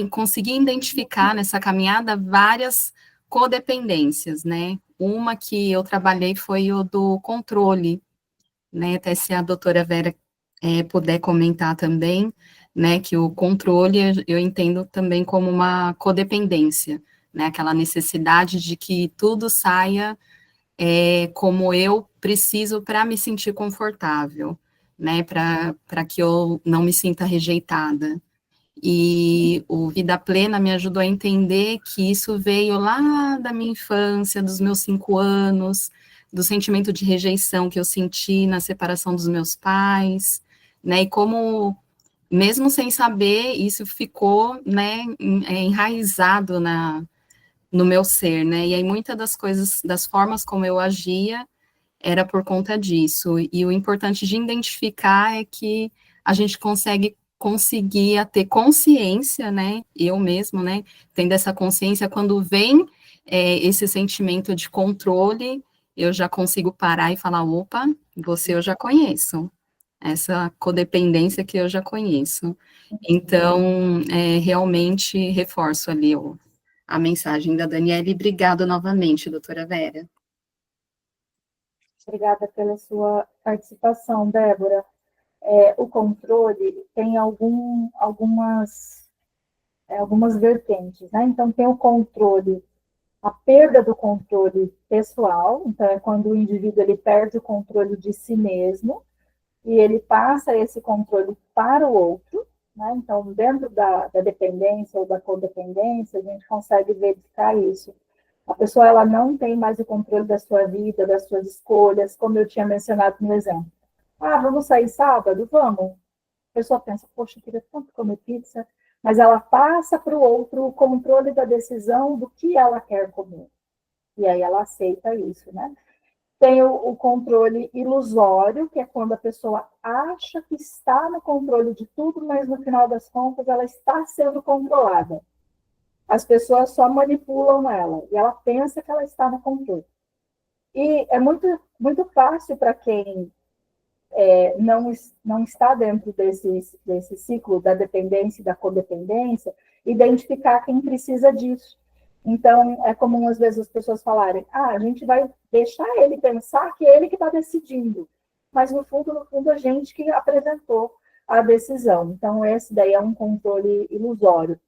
consegui identificar nessa caminhada várias codependências, né? Uma que eu trabalhei foi o do controle, né? Até se a doutora Vera puder comentar também, né? Que o controle eu entendo também como uma codependência, né? Aquela necessidade de que tudo saia como eu preciso para me sentir confortável, né? Para que eu não me sinta rejeitada. E o Vida Plena me ajudou a entender que isso veio lá da minha infância, dos meus 5 anos, do sentimento de rejeição que eu senti na separação dos meus pais, né, e como, mesmo sem saber, isso ficou, né, enraizado no meu ser, né, e aí muitas das coisas, das formas como eu agia, era por conta disso, e o importante de identificar é que a gente consegue conseguia ter consciência, né, eu mesmo, né, tendo essa consciência, quando vem esse sentimento de controle, eu já consigo parar e falar, opa, você eu já conheço, essa codependência que eu já conheço. Então, realmente reforço ali a mensagem da Daniela, e obrigado novamente, doutora Vera. Obrigada pela sua participação, Débora. O controle tem algumas vertentes, né? Então, tem o controle, a perda do controle pessoal, então é quando o indivíduo ele perde o controle de si mesmo e ele passa esse controle para o outro, né? Então, dentro da dependência ou da codependência, a gente consegue verificar isso. A pessoa ela não tem mais o controle da sua vida, das suas escolhas, como eu tinha mencionado no exemplo. Ah, vamos sair sábado? Vamos. A pessoa pensa, poxa, eu queria tanto comer pizza, mas ela passa para o outro o controle da decisão do que ela quer comer. E aí ela aceita isso, né? Tem o controle ilusório, que é quando a pessoa acha que está no controle de tudo, mas no final das contas ela está sendo controlada. As pessoas só manipulam ela, e ela pensa que ela está no controle. E é muito, muito fácil para quem não está dentro desse ciclo da dependência e da codependência, identificar quem precisa disso. Então, é comum, às vezes, as pessoas falarem, a gente vai deixar ele pensar que é ele que está decidindo, mas, no fundo, a gente que apresentou a decisão. Então, esse daí é um controle ilusório.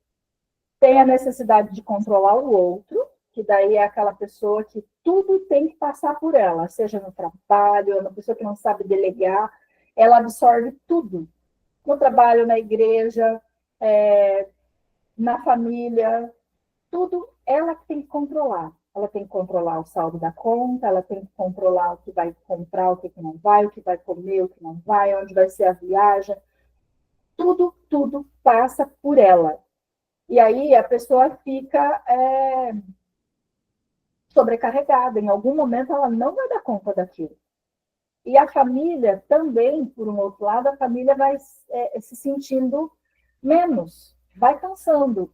Tem a necessidade de controlar o outro, que daí é aquela pessoa que tudo tem que passar por ela, seja no trabalho, uma pessoa que não sabe delegar, ela absorve tudo. No trabalho, na igreja, na família, tudo ela que tem que controlar. Ela tem que controlar o saldo da conta, ela tem que controlar o que vai comprar, o que não vai, o que vai comer, o que não vai, onde vai ser a viagem. Tudo passa por ela. E aí a pessoa fica sobrecarregada. Em algum momento ela não vai dar conta daquilo. E a família também, por um outro lado, a família vai se sentindo menos, vai cansando.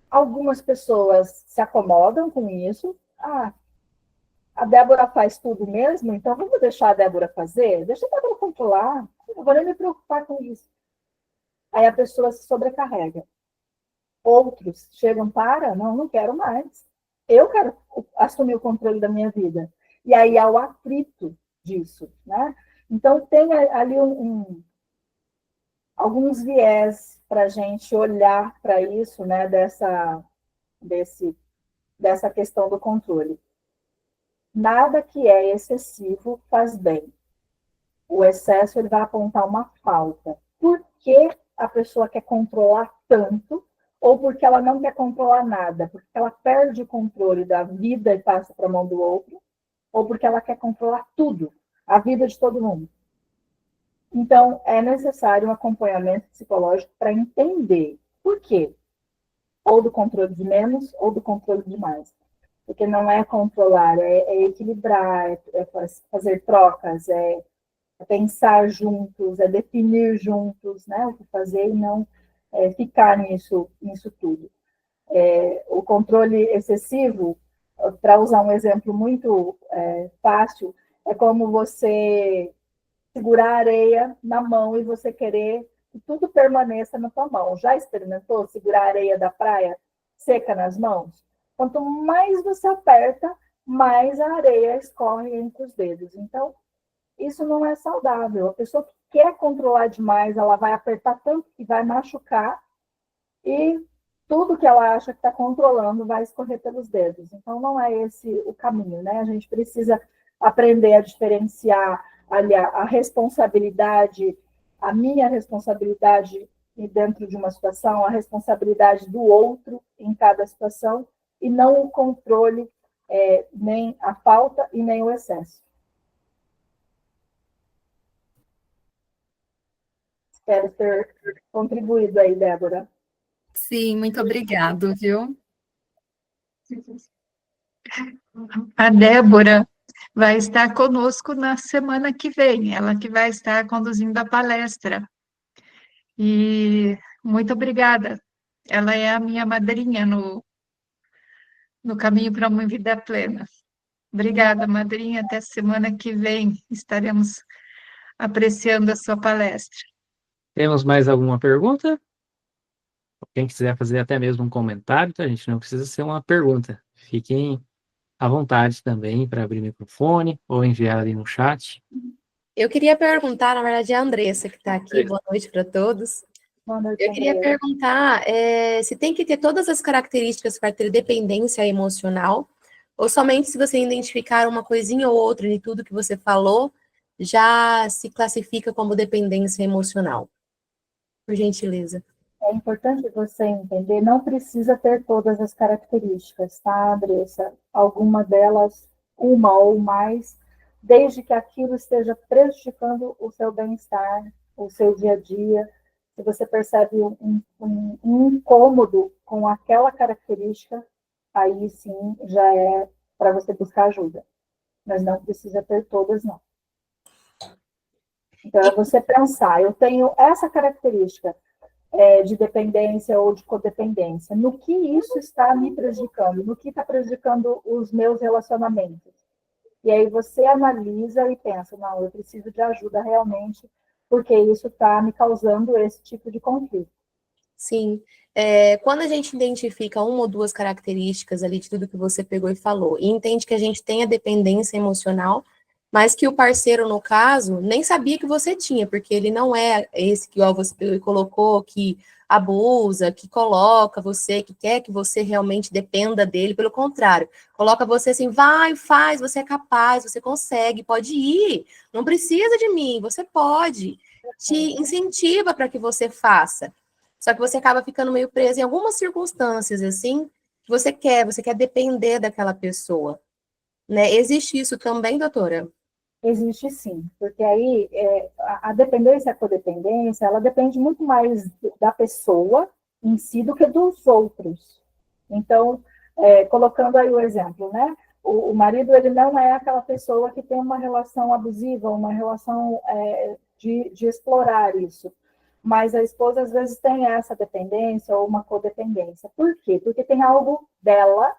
Algumas pessoas se acomodam com isso. A Débora faz tudo mesmo, então vamos deixar a Débora fazer? Deixa a Débora controlar, não vou nem me preocupar com isso. Aí a pessoa se sobrecarrega. Outros chegam para, não quero mais. Eu quero assumir o controle da minha vida. E aí há o atrito disso, né? Então, tem ali alguns viés para a gente olhar para isso, né? Dessa questão do controle. Nada que é excessivo faz bem. O excesso ele vai apontar uma falta. Por que a pessoa quer controlar tanto? Ou porque ela não quer controlar nada? Porque ela perde o controle da vida e passa para a mão do outro? Ou porque ela quer controlar tudo, a vida de todo mundo? Então, é necessário um acompanhamento psicológico para entender por quê. Ou do controle de menos, ou do controle de mais. Porque não é controlar, é equilibrar, é fazer trocas, é pensar juntos, é definir juntos, né, o que fazer e não ficar nisso tudo. O controle excessivo, para usar um exemplo muito fácil, é como você segurar a areia na mão e você querer que tudo permaneça na tua mão. Já experimentou segurar a areia da praia seca nas mãos? Quanto mais você aperta, mais a areia escorre entre os dedos. Então, isso não é saudável. A pessoa que quer controlar demais, ela vai apertar tanto que vai machucar e tudo que ela acha que está controlando vai escorrer pelos dedos. Então, não é esse o caminho, né? A gente precisa aprender a diferenciar a responsabilidade, a minha responsabilidade dentro de uma situação, a responsabilidade do outro em cada situação, e não o controle, nem a falta e nem o excesso. Espero ter contribuído aí, Débora. Sim, muito obrigado, viu? A Débora vai estar conosco na semana que vem, ela que vai estar conduzindo a palestra. E muito obrigada. Ela é a minha madrinha no caminho para uma vida plena. Obrigada, madrinha. Até semana que vem estaremos apreciando a sua palestra. Temos mais alguma pergunta? Quem quiser fazer até mesmo um comentário, tá, gente? Não precisa ser uma pergunta. Fiquem à vontade também para abrir o microfone ou enviar ali no chat. Eu queria perguntar, na verdade, é a Andressa que está aqui. Boa noite para todos. Boa noite, Eu queria Andrea. perguntar se tem que ter todas as características para ter dependência emocional, ou somente se você identificar uma coisinha ou outra de tudo que você falou, já se classifica como dependência emocional. Por gentileza. É importante você entender, não precisa ter todas as características, tá, Andressa? Alguma delas, uma ou mais, desde que aquilo esteja prejudicando o seu bem-estar, o seu dia a dia. Se você percebe um incômodo com aquela característica, aí sim já é para você buscar ajuda. Mas não precisa ter todas, não. Então, é você pensar, eu tenho essa característica, de dependência ou de codependência. No que isso está me prejudicando? No que está prejudicando os meus relacionamentos? E aí você analisa e pensa, não, eu preciso de ajuda realmente, porque isso está me causando esse tipo de conflito. Sim. Quando a gente identifica uma ou duas características ali de tudo que você pegou e falou, e entende que a gente tem a dependência emocional, mas que o parceiro, no caso, nem sabia que você tinha, porque ele não é esse que você colocou, que abusa, que coloca você, que quer que você realmente dependa dele, pelo contrário, coloca você assim, vai, faz, você é capaz, você consegue, pode ir, não precisa de mim, você pode, te incentiva para que você faça. Só que você acaba ficando meio preso em algumas circunstâncias, assim, que você quer depender daquela pessoa, né? Existe isso também, doutora? Existe sim, porque aí a dependência e a codependência, ela depende muito mais da pessoa em si do que dos outros. Então, colocando aí o exemplo, né? O marido, ele não é aquela pessoa que tem uma relação abusiva, uma relação de explorar isso. Mas a esposa, às vezes, tem essa dependência ou uma codependência. Por quê? Porque tem algo dela,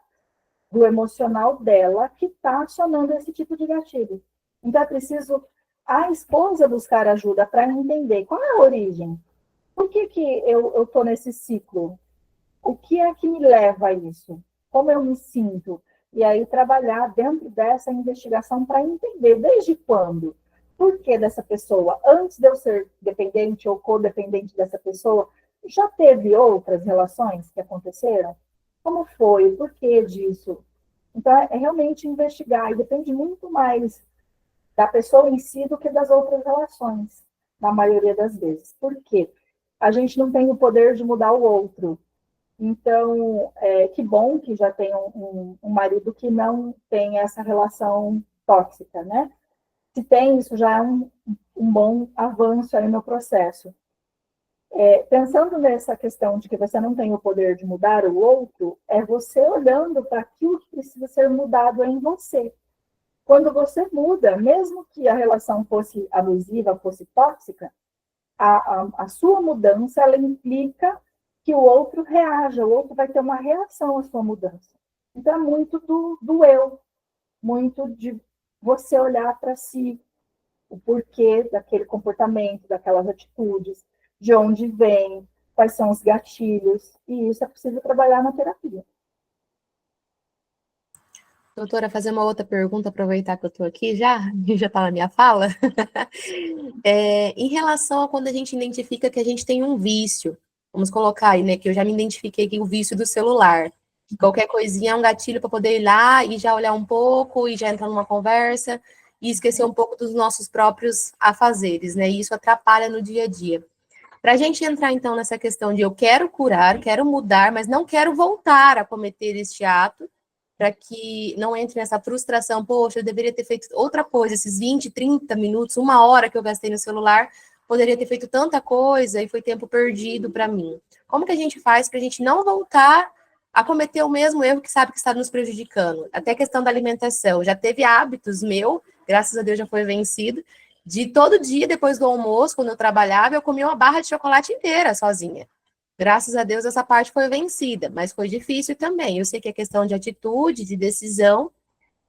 do emocional dela, que está acionando esse tipo de gatilho. Então, é preciso a esposa buscar ajuda para entender qual é a origem. Por que eu estou nesse ciclo? O que é que me leva a isso? Como eu me sinto? E aí, trabalhar dentro dessa investigação para entender desde quando. Por que dessa pessoa? Antes de eu ser dependente ou codependente dessa pessoa, já teve outras relações que aconteceram? Como foi? O porquê disso? Então, é realmente investigar. E depende muito mais da pessoa em si do que das outras relações, na maioria das vezes. Por quê? A gente não tem o poder de mudar o outro. Então, que bom que já tem um marido que não tem essa relação tóxica, né? Se tem, isso já é um bom avanço aí no processo. Pensando nessa questão de que você não tem o poder de mudar o outro, é você olhando para aquilo que precisa ser mudado em você. Quando você muda, mesmo que a relação fosse abusiva, fosse tóxica, a sua mudança, ela implica que o outro reaja, o outro vai ter uma reação à sua mudança. Então, é muito do eu, muito de você olhar para si, o porquê daquele comportamento, daquelas atitudes, de onde vem, quais são os gatilhos, e isso é possível trabalhar na terapia. Doutora, fazer uma outra pergunta, aproveitar que eu estou aqui já está na minha fala. Em relação a quando a gente identifica que a gente tem um vício, vamos colocar aí, né, que eu já me identifiquei que o vício do celular, qualquer coisinha é um gatilho para poder ir lá e já olhar um pouco e já entrar numa conversa e esquecer um pouco dos nossos próprios afazeres, né, e isso atrapalha no dia a dia. Para a gente entrar, então, nessa questão de eu quero curar, quero mudar, mas não quero voltar a cometer este ato, para que não entre nessa frustração, poxa, eu deveria ter feito outra coisa, esses 20, 30 minutos, 1 hora que eu gastei no celular, poderia ter feito tanta coisa e foi tempo perdido para mim. Como que a gente faz para a gente não voltar a cometer o mesmo erro que sabe que está nos prejudicando? Até a questão da alimentação, já teve hábitos meu, graças a Deus já foi vencido, De todo dia, depois do almoço, quando eu trabalhava, eu comia uma barra de chocolate inteira sozinha. Graças a Deus, essa parte foi vencida, mas foi difícil também. Eu sei que é questão de atitude, de decisão,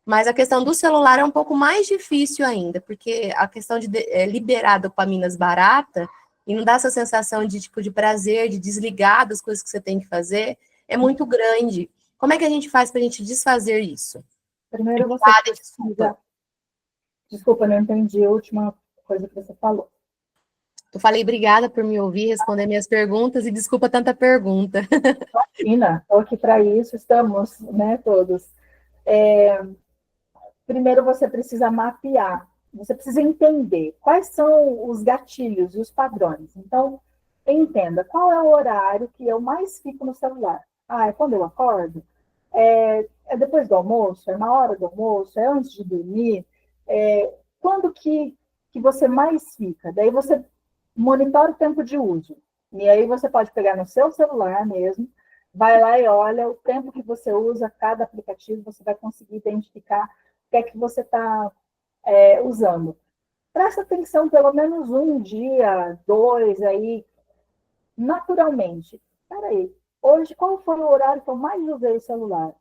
mas a questão do celular é um pouco mais difícil ainda, porque a questão de liberar dopaminas barata e não dar essa sensação de tipo de prazer, de desligar das coisas que você tem que fazer, é muito grande. Como é que a gente faz para a gente desfazer isso? Primeiro você Desculpa. precisa... Desculpa, não entendi a última coisa que você falou. Eu falei obrigada por me ouvir, responder minhas perguntas e desculpa tanta pergunta. Imagina, estou aqui para isso, estamos, né, todos. Primeiro você precisa mapear, você precisa entender quais são os gatilhos e os padrões. Então, entenda qual é o horário que eu mais fico no celular. Ah, é quando eu acordo? É depois do almoço? É na hora do almoço? É antes de dormir? Quando que você mais fica? Daí você monitora o tempo de uso. E aí você pode pegar no seu celular mesmo, vai lá e olha o tempo que você usa cada aplicativo, você vai conseguir identificar o que é que você está usando. Presta atenção pelo menos um dia, 2, aí, naturalmente. Peraí, hoje qual foi o horário que eu mais usei o celular?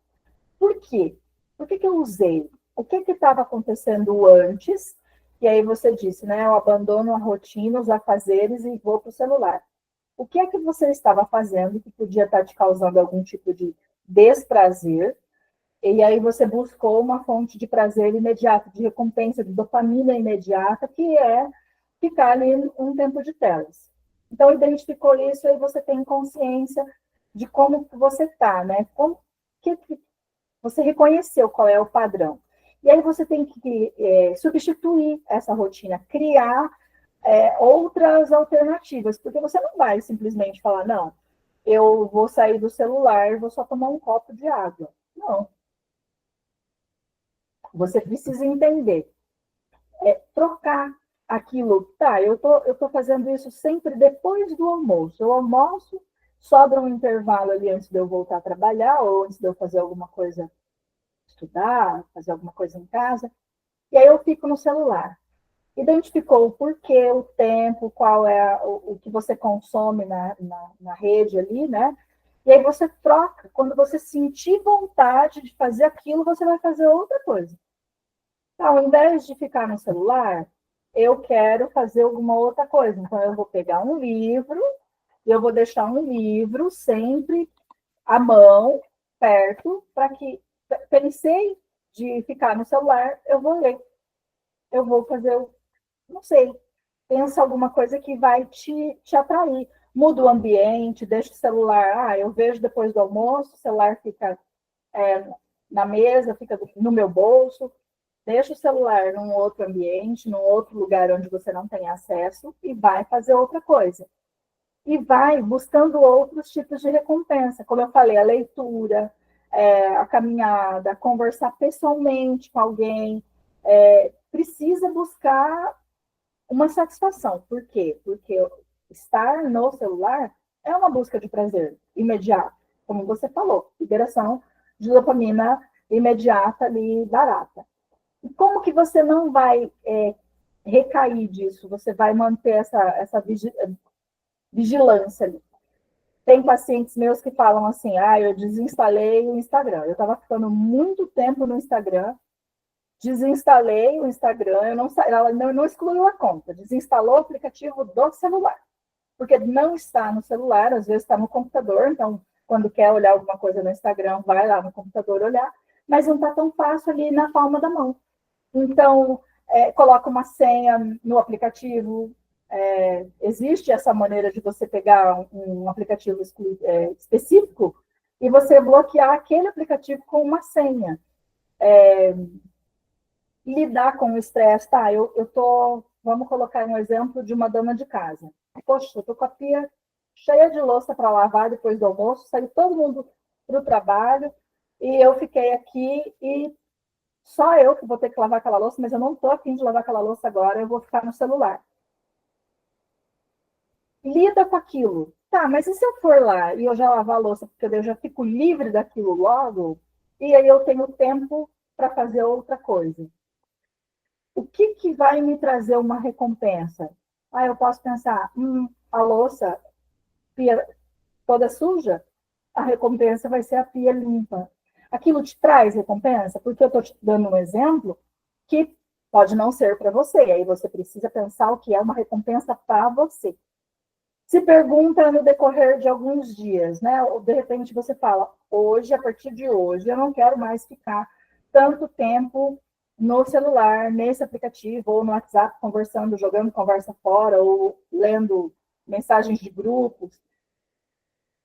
Por quê? Por que eu usei? O que estava acontecendo antes? E aí você disse, né? Eu abandono a rotina, os afazeres e vou para o celular. O que é que você estava fazendo que podia estar te causando algum tipo de desprazer? E aí você buscou uma fonte de prazer imediato, de recompensa, de dopamina imediata, que é ficar ali um tempo de telas. Então, identificou isso, aí você tem consciência de como você está, né? Como que você reconheceu qual é o padrão. E aí você tem que substituir essa rotina, criar outras alternativas, porque você não vai simplesmente falar, não, eu vou sair do celular, vou só tomar um copo de água. Não. Você precisa entender, trocar aquilo. Tá, eu tô fazendo isso sempre depois do almoço. Eu almoço, sobra um intervalo ali antes de eu voltar a trabalhar, ou antes de eu fazer alguma coisa, estudar, fazer alguma coisa em casa, e aí eu fico no celular. Identificou o porquê, o tempo, qual é o que você consome na rede ali, né? E aí você troca. Quando você sentir vontade de fazer aquilo, você vai fazer outra coisa. Então, ao invés de ficar no celular, eu quero fazer alguma outra coisa. Então, eu vou pegar um livro e eu vou deixar um livro sempre à mão, perto, para que, pensei de ficar no celular, eu vou ler. Eu vou fazer, não sei, pensa alguma coisa que vai te atrair. Muda o ambiente, deixa o celular. Eu vejo depois do almoço, o celular fica na mesa, fica no meu bolso. Deixa o celular num outro ambiente, num outro lugar onde você não tem acesso e vai fazer outra coisa. E vai buscando outros tipos de recompensa. Como eu falei, a leitura, a caminhada, conversar pessoalmente com alguém. Precisa buscar uma satisfação. Por quê? Porque estar no celular é uma busca de prazer imediato. Como você falou, liberação de dopamina imediata ali, barata. E como que você não vai recair disso? Você vai manter essa vigilância ali. Tem pacientes meus que falam assim, eu desinstalei o Instagram. Eu estava ficando muito tempo no Instagram, desinstalei o Instagram, ela não excluiu a conta, desinstalou o aplicativo do celular. Porque não está no celular, às vezes está no computador, então, quando quer olhar alguma coisa no Instagram, vai lá no computador olhar, mas não está tão fácil ali na palma da mão. Então, coloca uma senha no aplicativo. Existe essa maneira de você pegar um aplicativo específico e você bloquear aquele aplicativo com uma senha. Lidar com o estresse. Tá, vamos colocar um exemplo de uma dona de casa. Poxa, eu estou com a pia cheia de louça para lavar depois do almoço, saiu todo mundo para o trabalho e eu fiquei aqui e só eu que vou ter que lavar aquela louça, mas eu não estou a fim de lavar aquela louça agora, eu vou ficar no celular. Lida com aquilo. Tá, mas e se eu for lá e eu já lavar a louça, porque eu já fico livre daquilo logo, e aí eu tenho tempo para fazer outra coisa? o que vai me trazer uma recompensa? Eu posso pensar, a louça pia toda suja, a recompensa vai ser a pia limpa. Aquilo te traz recompensa? Porque eu estou te dando um exemplo que pode não ser para você, e aí você precisa pensar o que é uma recompensa para você. Se pergunta no decorrer de alguns dias, né? Ou de repente você fala, hoje, a partir de hoje, eu não quero mais ficar tanto tempo no celular, nesse aplicativo, ou no WhatsApp, conversando, jogando conversa fora, ou lendo mensagens de grupos.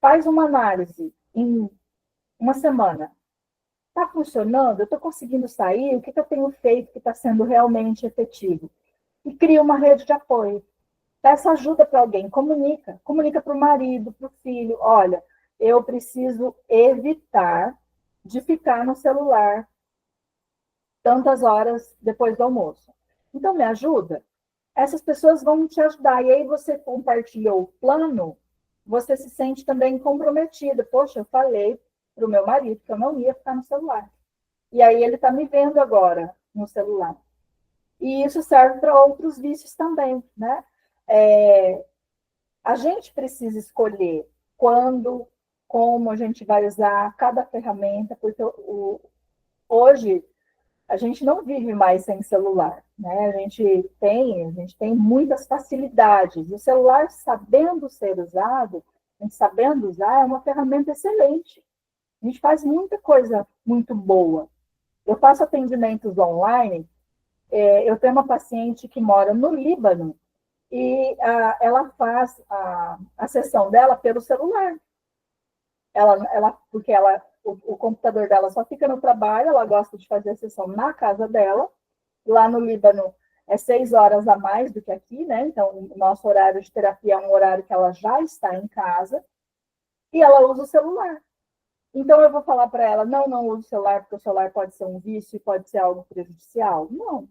Faz uma análise em uma semana. Está funcionando? Eu estou conseguindo sair? O que eu tenho feito que está sendo realmente efetivo? E cria uma rede de apoio. Peça ajuda para alguém, comunica para o marido, para o filho. Olha, eu preciso evitar de ficar no celular tantas horas depois do almoço. Então, me ajuda? Essas pessoas vão te ajudar. E aí você compartilhou o plano, você se sente também comprometida. Poxa, eu falei para o meu marido que eu não ia ficar no celular. E aí ele está me vendo agora no celular. E isso serve para outros vícios também, né? A gente precisa escolher quando, como a gente vai usar cada ferramenta, porque hoje a gente não vive mais sem celular, né? A gente tem muitas facilidades. O celular, sabendo ser usado, a gente sabendo usar, é uma ferramenta excelente. A gente faz muita coisa muito boa. Eu faço atendimentos online. Eu tenho uma paciente que mora no Líbano e ela faz a sessão dela pelo celular. Porque o computador dela só fica no trabalho, ela gosta de fazer a sessão na casa dela. Lá no Líbano é 6 horas a mais do que aqui, né? Então, o nosso horário de terapia é um horário que ela já está em casa e ela usa o celular. Então, eu vou falar para ela, não use o celular, porque o celular pode ser um vício e pode ser algo prejudicial. Não.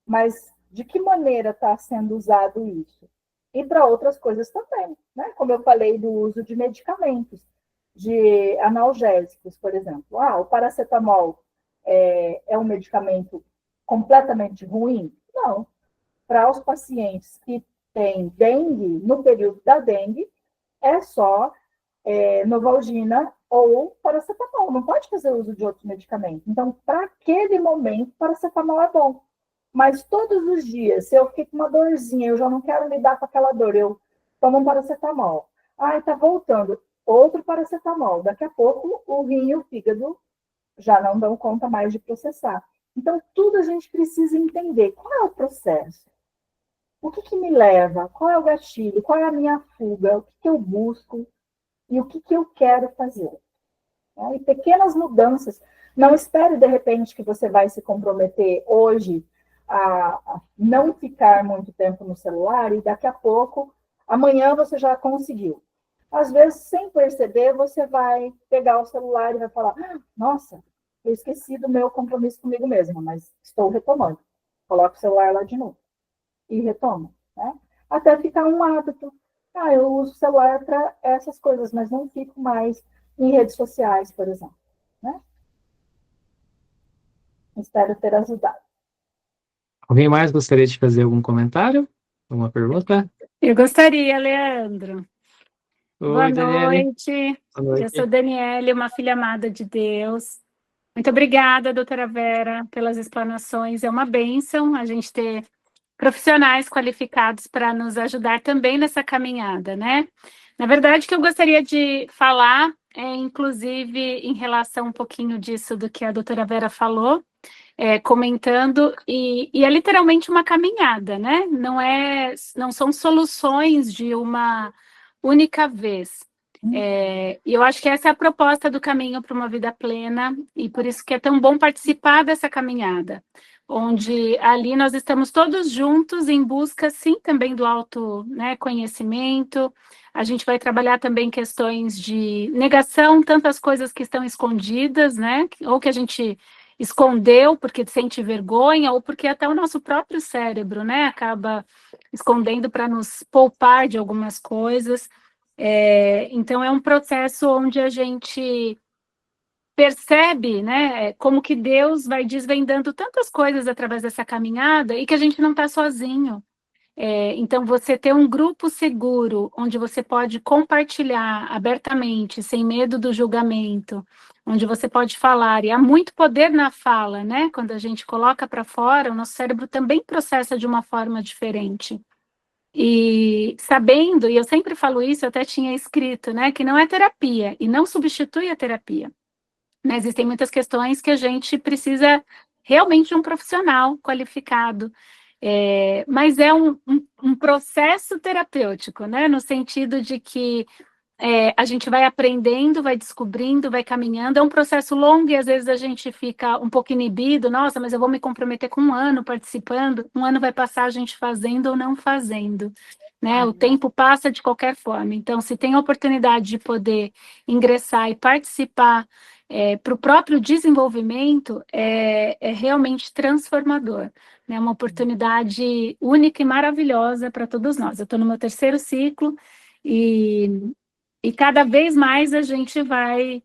Mas de que maneira está sendo usado isso? E para outras coisas também, né? Como eu falei do uso de medicamentos, de analgésicos, por exemplo. O paracetamol é um medicamento completamente ruim? Não. Para os pacientes que têm dengue, no período da dengue, é só Novalgina ou paracetamol. Não pode fazer uso de outros medicamentos. Então, para aquele momento, paracetamol é bom. Mas todos os dias, se eu fico com uma dorzinha, eu já não quero lidar com aquela dor, eu tomo um paracetamol. Está voltando. Outro paracetamol. Daqui a pouco, o rim e o fígado já não dão conta mais de processar. Então, tudo a gente precisa entender. Qual é o processo? O que me leva? Qual é o gatilho? Qual é a minha fuga? O que eu busco? E o que eu quero fazer? E pequenas mudanças. Não espere, de repente, que você vai se comprometer hoje a não ficar muito tempo no celular e daqui a pouco, amanhã você já conseguiu. Às vezes, sem perceber, você vai pegar o celular e vai falar, nossa, eu esqueci do meu compromisso comigo mesma, mas estou retomando. Coloca o celular lá de novo e retoma, né? Até ficar um hábito. Eu uso o celular para essas coisas, mas não fico mais em redes sociais, por exemplo, né? Espero ter ajudado. Alguém mais gostaria de fazer algum comentário? Alguma pergunta? Eu gostaria, Leandro. Boa Oi, Daniele. noite. Boa noite. Eu sou Daniele, uma filha amada de Deus. Muito obrigada, doutora Vera, pelas explanações. É uma bênção a gente ter profissionais qualificados para nos ajudar também nessa caminhada, né? Na verdade, o que eu gostaria de falar inclusive, em relação um pouquinho disso do que a doutora Vera falou, comentando, e é literalmente uma caminhada, né? Não são soluções de uma única vez. E eu acho que essa é a proposta do Caminho para uma Vida Plena, e por isso que é tão bom participar dessa caminhada, onde ali nós estamos todos juntos em busca, sim, também do autoconhecimento. A gente vai trabalhar também questões de negação, tantas coisas que estão escondidas, né? Ou que a gente escondeu porque sente vergonha, ou porque até o nosso próprio cérebro, né, acaba escondendo para nos poupar de algumas coisas. Então, é um processo onde a gente percebe, né, como que Deus vai desvendando tantas coisas através dessa caminhada e que a gente não está sozinho. Então, você ter um grupo seguro, onde você pode compartilhar abertamente, sem medo do julgamento, onde você pode falar, e há muito poder na fala, né? Quando a gente coloca para fora, o nosso cérebro também processa de uma forma diferente. E sabendo, e eu sempre falo isso, eu até tinha escrito, né, que não é terapia, e não substitui a terapia. Né? Existem muitas questões que a gente precisa realmente de um profissional qualificado, mas é um processo terapêutico, né? No sentido de que a gente vai aprendendo, vai descobrindo, vai caminhando, é um processo longo e às vezes a gente fica um pouco inibido, nossa, mas eu vou me comprometer com um ano participando, um ano vai passar a gente fazendo ou não fazendo, né? O tempo passa de qualquer forma, então se tem a oportunidade de poder ingressar e participar para o próprio desenvolvimento, é realmente transformador, né? Uma oportunidade única e maravilhosa para todos nós. Eu estou no meu 3º ciclo e cada vez mais a gente vai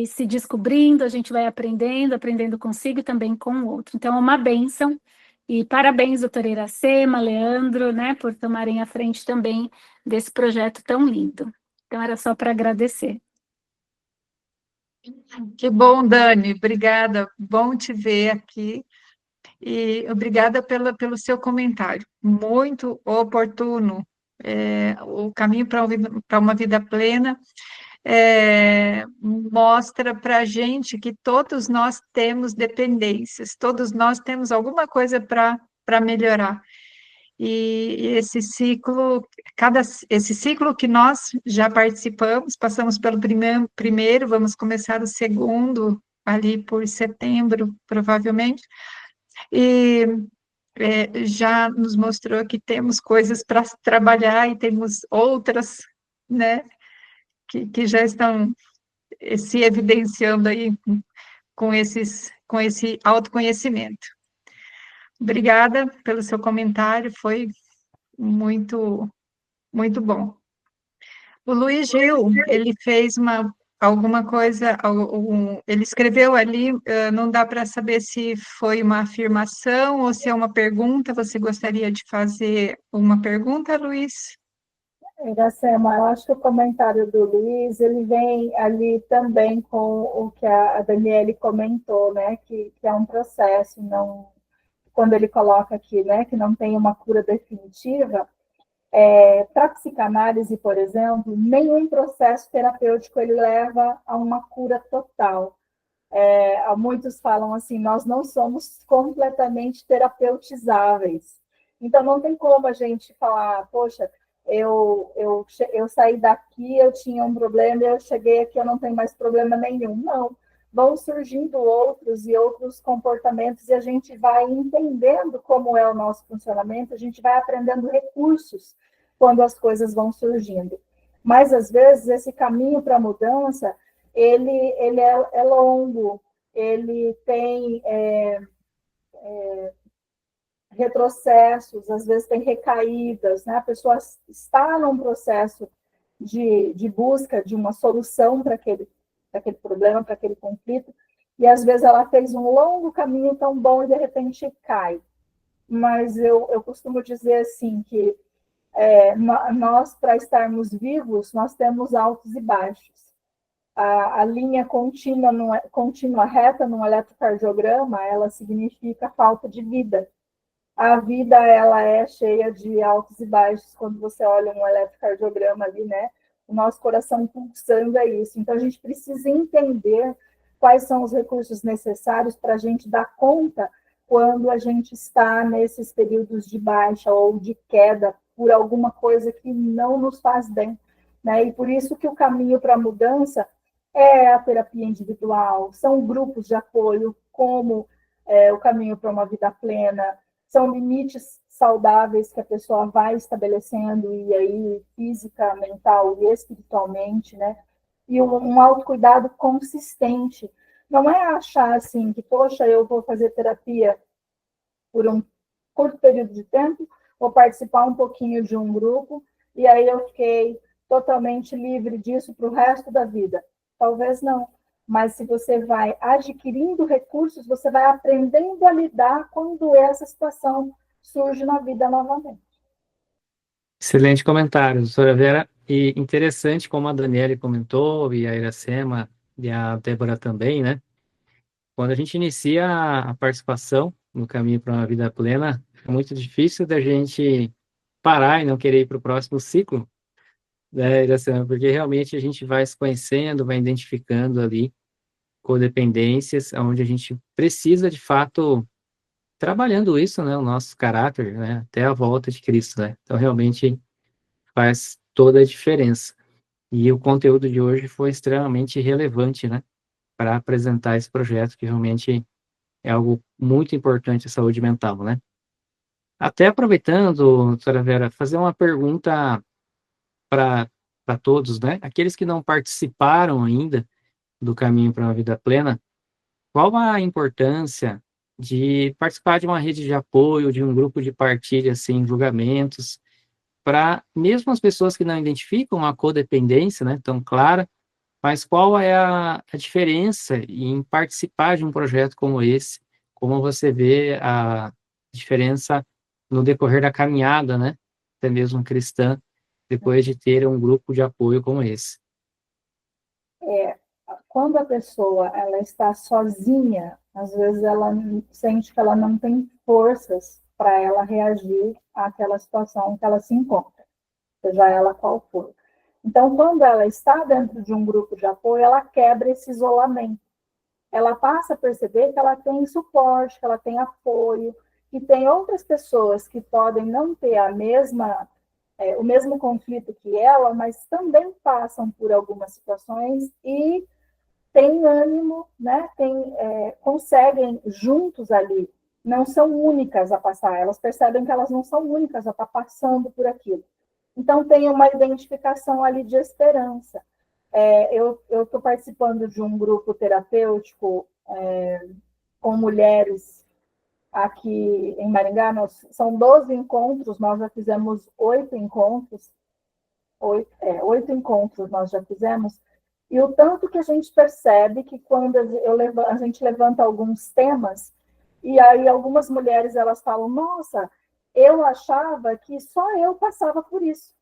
se descobrindo, a gente vai aprendendo consigo e também com o outro. Então, é uma bênção. E parabéns, doutora Iracema, Leandro, né, por tomarem a frente também desse projeto tão lindo. Então, era só para agradecer. Que bom, Dani, obrigada, bom te ver aqui, e obrigada pelo seu comentário, muito oportuno. O caminho para uma vida plena mostra para a gente que todos nós temos dependências, todos nós temos alguma coisa para melhorar. E esse ciclo que nós já participamos, passamos pelo primeiro, vamos começar o segundo ali por setembro, provavelmente, e já nos mostrou que temos coisas para trabalhar e temos outras, né, que já estão se evidenciando aí com esse autoconhecimento. Obrigada pelo seu comentário, foi muito, muito bom. O Luiz Gil, ele fez alguma coisa, ele escreveu ali, não dá para saber se foi uma afirmação ou se é uma pergunta. Você gostaria de fazer uma pergunta, Luiz? Iracema, eu acho que o comentário do Luiz, ele vem ali também com o que a Daniele comentou, né, que é um processo, não, quando ele coloca aqui, né, que não tem uma cura definitiva. Para a psicanálise, por exemplo, nenhum processo terapêutico ele leva a uma cura total. Muitos falam assim, nós não somos completamente terapeutizáveis. Então, não tem como a gente falar, poxa, eu saí daqui, eu tinha um problema, eu cheguei aqui, eu não tenho mais problema nenhum. Não, vão surgindo outros e outros comportamentos e a gente vai entendendo como é o nosso funcionamento, a gente vai aprendendo recursos quando as coisas vão surgindo. Mas, às vezes, esse caminho para a mudança, ele é longo, ele tem retrocessos, às vezes tem recaídas, né? A pessoa está num processo de busca de uma solução para aquele problema, para aquele conflito, e às vezes ela fez um longo caminho tão bom e de repente cai. Mas eu costumo dizer assim que nós, para estarmos vivos, nós temos altos e baixos. A linha contínua reta num eletrocardiograma, ela significa falta de vida. A vida, ela é cheia de altos e baixos, quando você olha um eletrocardiograma ali, né? O nosso coração pulsando é isso. Então, a gente precisa entender quais são os recursos necessários para a gente dar conta quando a gente está nesses períodos de baixa ou de queda por alguma coisa que não nos faz bem, né? E por isso que o caminho para a mudança é a terapia individual, são grupos de apoio, como o caminho para uma vida plena, são limites saudáveis que a pessoa vai estabelecendo, e aí física, mental e espiritualmente, né? E um autocuidado consistente. Não é achar assim que, poxa, eu vou fazer terapia por um curto período de tempo, vou participar um pouquinho de um grupo, e aí eu fiquei totalmente livre disso para o resto da vida. Talvez não. mas se você vai adquirindo recursos, você vai aprendendo a lidar quando essa situação surge na vida novamente. Excelente comentário, doutora Vera. E interessante como a Daniele comentou, e a Iracema, e a Débora também, né? Quando a gente inicia a participação no caminho para uma vida plena, é muito difícil da gente parar e não querer ir para o próximo ciclo, né, Iracema? Porque realmente a gente vai se conhecendo, vai identificando ali codependências, onde a gente precisa, de fato, trabalhando isso, né? O nosso caráter, né? Até a volta de Cristo, né? Então, realmente faz toda a diferença. E o conteúdo de hoje foi extremamente relevante, né? Para apresentar esse projeto, que realmente é algo muito importante, a saúde mental, né? Até aproveitando, doutora Vera, fazer uma pergunta para todos, né? Aqueles que não participaram ainda do Caminho para uma Vida Plena, qual a importância de participar de uma rede de apoio, de um grupo de partilha sem julgamentos, para mesmo as pessoas que não identificam a codependência, né, tão clara, mas qual é a diferença em participar de um projeto como esse? Como você vê a diferença no decorrer da caminhada, né, até mesmo cristã, depois de ter um grupo de apoio como esse? Quando a pessoa ela está sozinha, às vezes ela sente que ela não tem forças para ela reagir àquela situação que ela se encontra, seja ela qual for. Então, quando ela está dentro de um grupo de apoio, ela quebra esse isolamento. Ela passa a perceber que ela tem suporte, que ela tem apoio, que tem outras pessoas que podem não ter o mesmo conflito que ela, mas também passam por algumas situações e têm ânimo, né? Conseguem juntos ali, não são únicas a passar, elas percebem que elas não são únicas a estar passando por aquilo. Então, tem uma identificação ali de esperança. Eu estou participando de um grupo terapêutico com mulheres aqui em Maringá. São 12 encontros, nós já fizemos 8 encontros. 8 encontros nós já fizemos. E o tanto que a gente percebe que quando a gente levanta alguns temas, e aí algumas mulheres elas falam, nossa, eu achava que só eu passava por isso.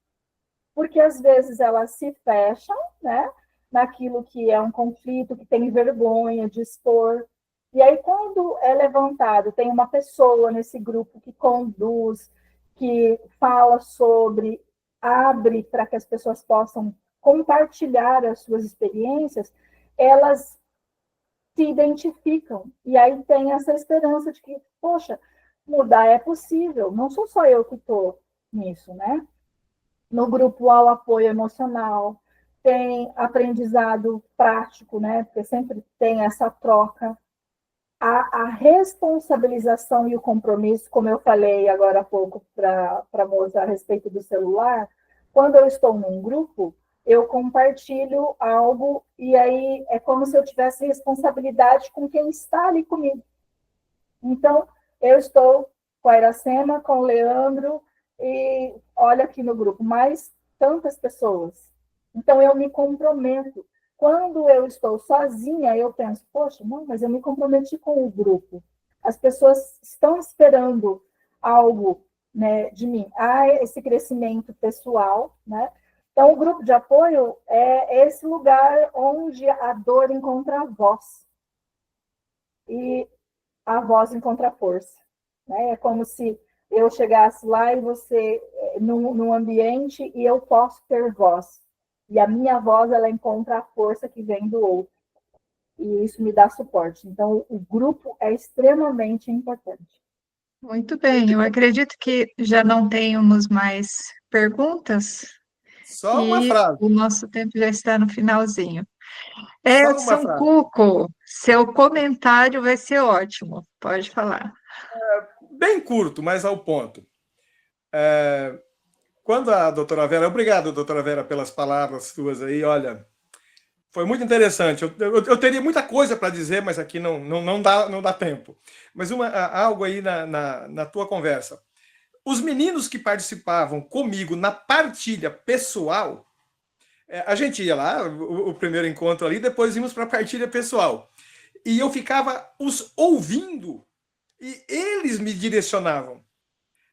Porque às vezes elas se fecham, né, naquilo que é um conflito, que tem vergonha de expor. E aí, quando é levantado, tem uma pessoa nesse grupo que conduz, que fala sobre, abre para que as pessoas possam compartilhar as suas experiências, elas se identificam. E aí tem essa esperança de que, poxa, mudar é possível, não sou só eu que estou nisso, né? No grupo há o apoio emocional, tem aprendizado prático, né? Porque sempre tem essa troca. A responsabilização e o compromisso, como eu falei agora há pouco para a moça a respeito do celular, quando eu estou num grupo, eu compartilho algo e aí é como se eu tivesse responsabilidade com quem está ali comigo. Então, eu estou com a Iracema, com o Leandro, e olha aqui no grupo, mais tantas pessoas. Então, eu me comprometo. Quando eu estou sozinha, eu penso, poxa, não, mas eu me comprometi com o grupo. As pessoas estão esperando algo, né, de mim. Há esse crescimento pessoal, né? Então, o grupo de apoio é esse lugar onde a dor encontra a voz. E a voz encontra a força. Né? É como se eu chegasse lá e você, num ambiente, e eu posso ter voz. E a minha voz, ela encontra a força que vem do outro. E isso me dá suporte. Então, o grupo é extremamente importante. Muito bem, eu acredito que já não temos mais perguntas. Só uma e frase. O nosso tempo já está no finalzinho. Só uma Edson frase. Cuco, seu comentário vai ser ótimo. Pode falar. Bem curto, mas ao ponto. Quando a doutora Vera... Obrigado, doutora Vera, pelas palavras suas aí. Olha, foi muito interessante. Eu teria muita coisa para dizer, mas aqui não dá tempo. Mas algo aí na tua conversa. Os meninos que participavam comigo na partilha pessoal, A gente ia lá, o primeiro encontro ali, depois íamos para a partilha pessoal. E eu ficava os ouvindo, e eles me direcionavam.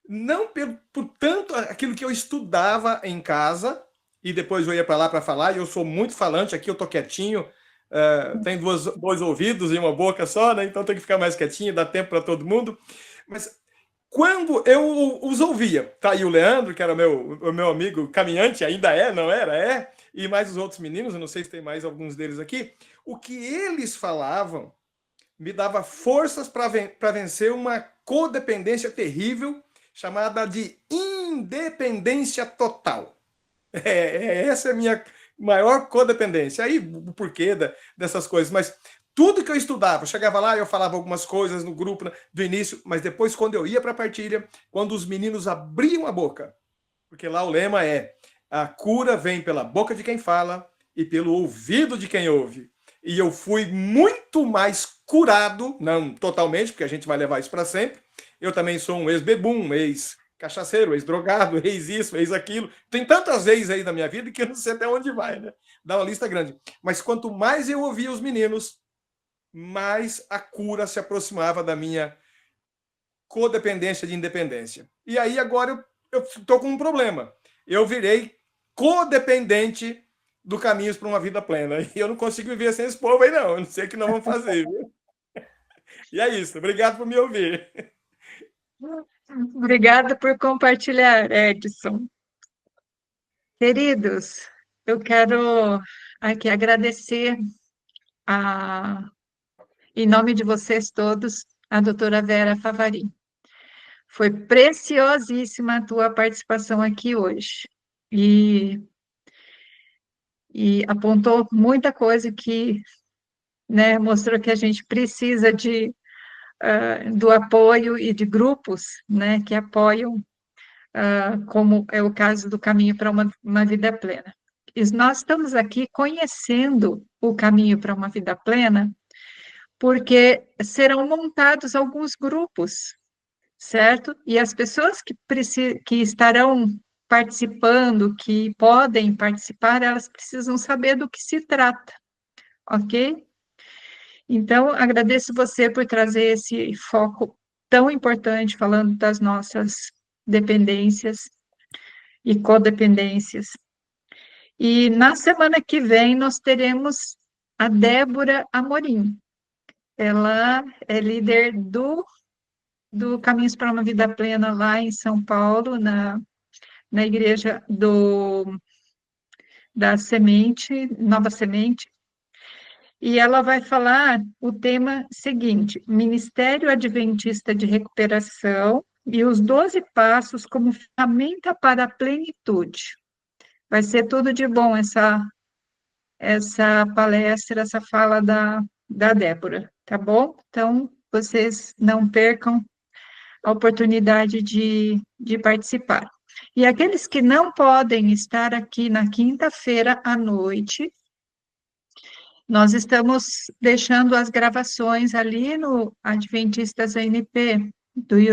Não por tanto aquilo que eu estudava em casa, e depois eu ia para lá para falar, e eu sou muito falante, aqui eu estou quietinho, tenho dois ouvidos e uma boca só, né? Então tem que ficar mais quietinho, dá tempo para todo mundo. Mas quando eu os ouvia, tá aí o Leandro, que era o meu amigo caminhante, ainda é, não era? É, e mais os outros meninos, eu não sei se tem mais alguns deles aqui, o que eles falavam me dava forças para vencer uma codependência terrível, chamada de independência total. Essa é a minha maior codependência. Aí, o porquê dessas coisas, mas tudo que eu estudava, eu chegava lá e eu falava algumas coisas no grupo do início, mas depois, quando eu ia para a partilha, quando os meninos abriam a boca, porque lá o lema é: a cura vem pela boca de quem fala e pelo ouvido de quem ouve. E eu fui muito mais curado, não totalmente, porque a gente vai levar isso para sempre. Eu também sou um ex-bebum, ex-cachaceiro, ex-drogado, ex-isso, ex-aquilo. Tem tantas vezes aí na minha vida que eu não sei até onde vai, né? Dá uma lista grande. Mas quanto mais eu ouvia os meninos, mais a cura se aproximava da minha codependência de independência. E aí agora eu estou com um problema. Eu virei codependente do Caminhos para uma Vida Plena. E eu não consigo viver sem esse povo aí, não. Eu não sei o que nós vamos fazer, viu? E é isso. Obrigado por me ouvir. Obrigada por compartilhar, Edson. Queridos, eu quero aqui agradecer, em nome de vocês todos, a doutora Vera Favarin. Foi preciosíssima a tua participação aqui hoje. E apontou muita coisa que, né, mostrou que a gente precisa do apoio e de grupos, né, que apoiam, como é o caso do Caminho para uma Vida Plena. E nós estamos aqui conhecendo o Caminho para uma Vida Plena, porque serão montados alguns grupos, certo? E as pessoas que estarão participando, que podem participar, elas precisam saber do que se trata, ok? Então, agradeço você por trazer esse foco tão importante, falando das nossas dependências e codependências. E na semana que vem nós teremos a Débora Amorim. Ela é líder do Caminhos para uma Vida Plena lá em São Paulo, na igreja da Semente, Nova Semente. E ela vai falar o tema seguinte: Ministério Adventista de Recuperação e os 12 Passos como ferramenta para a plenitude. Vai ser tudo de bom essa palestra, essa fala da Débora, tá bom? Então, vocês não percam a oportunidade de participar. E aqueles que não podem estar aqui na quinta-feira à noite, nós estamos deixando as gravações ali no Adventistas ANP,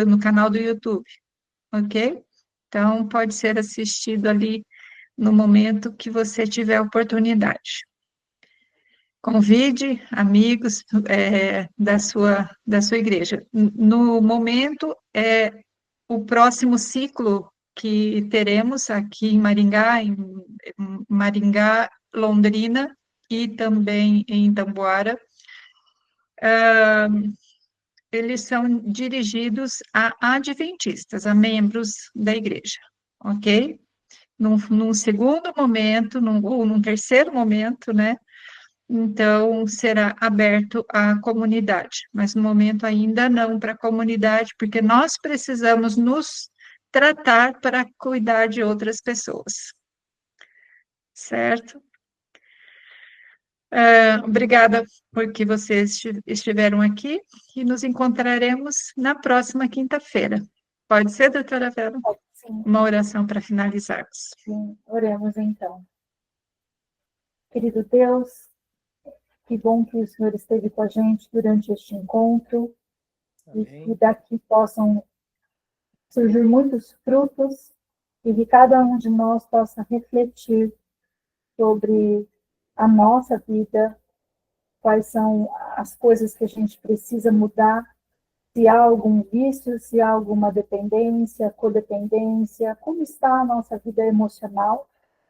no canal do YouTube, ok? Então, pode ser assistido ali no momento que você tiver oportunidade. Convide amigos da sua igreja. No momento, o próximo ciclo que teremos aqui em Maringá, Londrina e também em Tamboara, eles são dirigidos a adventistas, a membros da igreja, ok? Num segundo momento, ou num terceiro momento, né? Então, será aberto à comunidade, mas no momento ainda não para a comunidade, porque nós precisamos nos tratar para cuidar de outras pessoas. Certo? Obrigada por que vocês estiveram aqui e nos encontraremos na próxima quinta-feira. Pode ser, doutora Vera? Sim. Uma oração para finalizarmos. Sim, oremos então. Querido Deus, que bom que o Senhor esteve com a gente durante este encontro. Amém. E que daqui possam surgir muitos frutos e que cada um de nós possa refletir sobre a nossa vida, quais são as coisas que a gente precisa mudar, se há algum vício, se há alguma dependência, codependência, como está a nossa vida emocional,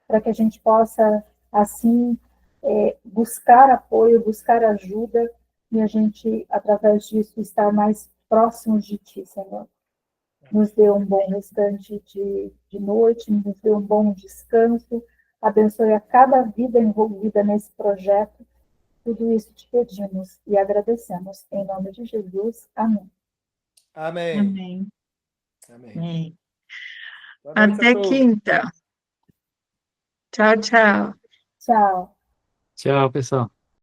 para que a gente possa, assim, buscar apoio, buscar ajuda, e a gente, através disso, estar mais próximos de Ti, Senhor. Nos dê um bom restante de noite, nos dê um bom descanso, abençoe a cada vida envolvida nesse projeto. Tudo isso te pedimos e agradecemos. Em nome de Jesus. Amém. Amém. Amém. Amém. Amém. Boa noite a Até todos. quinta. Tchau, tchau. Tchau. Tchau, pessoal.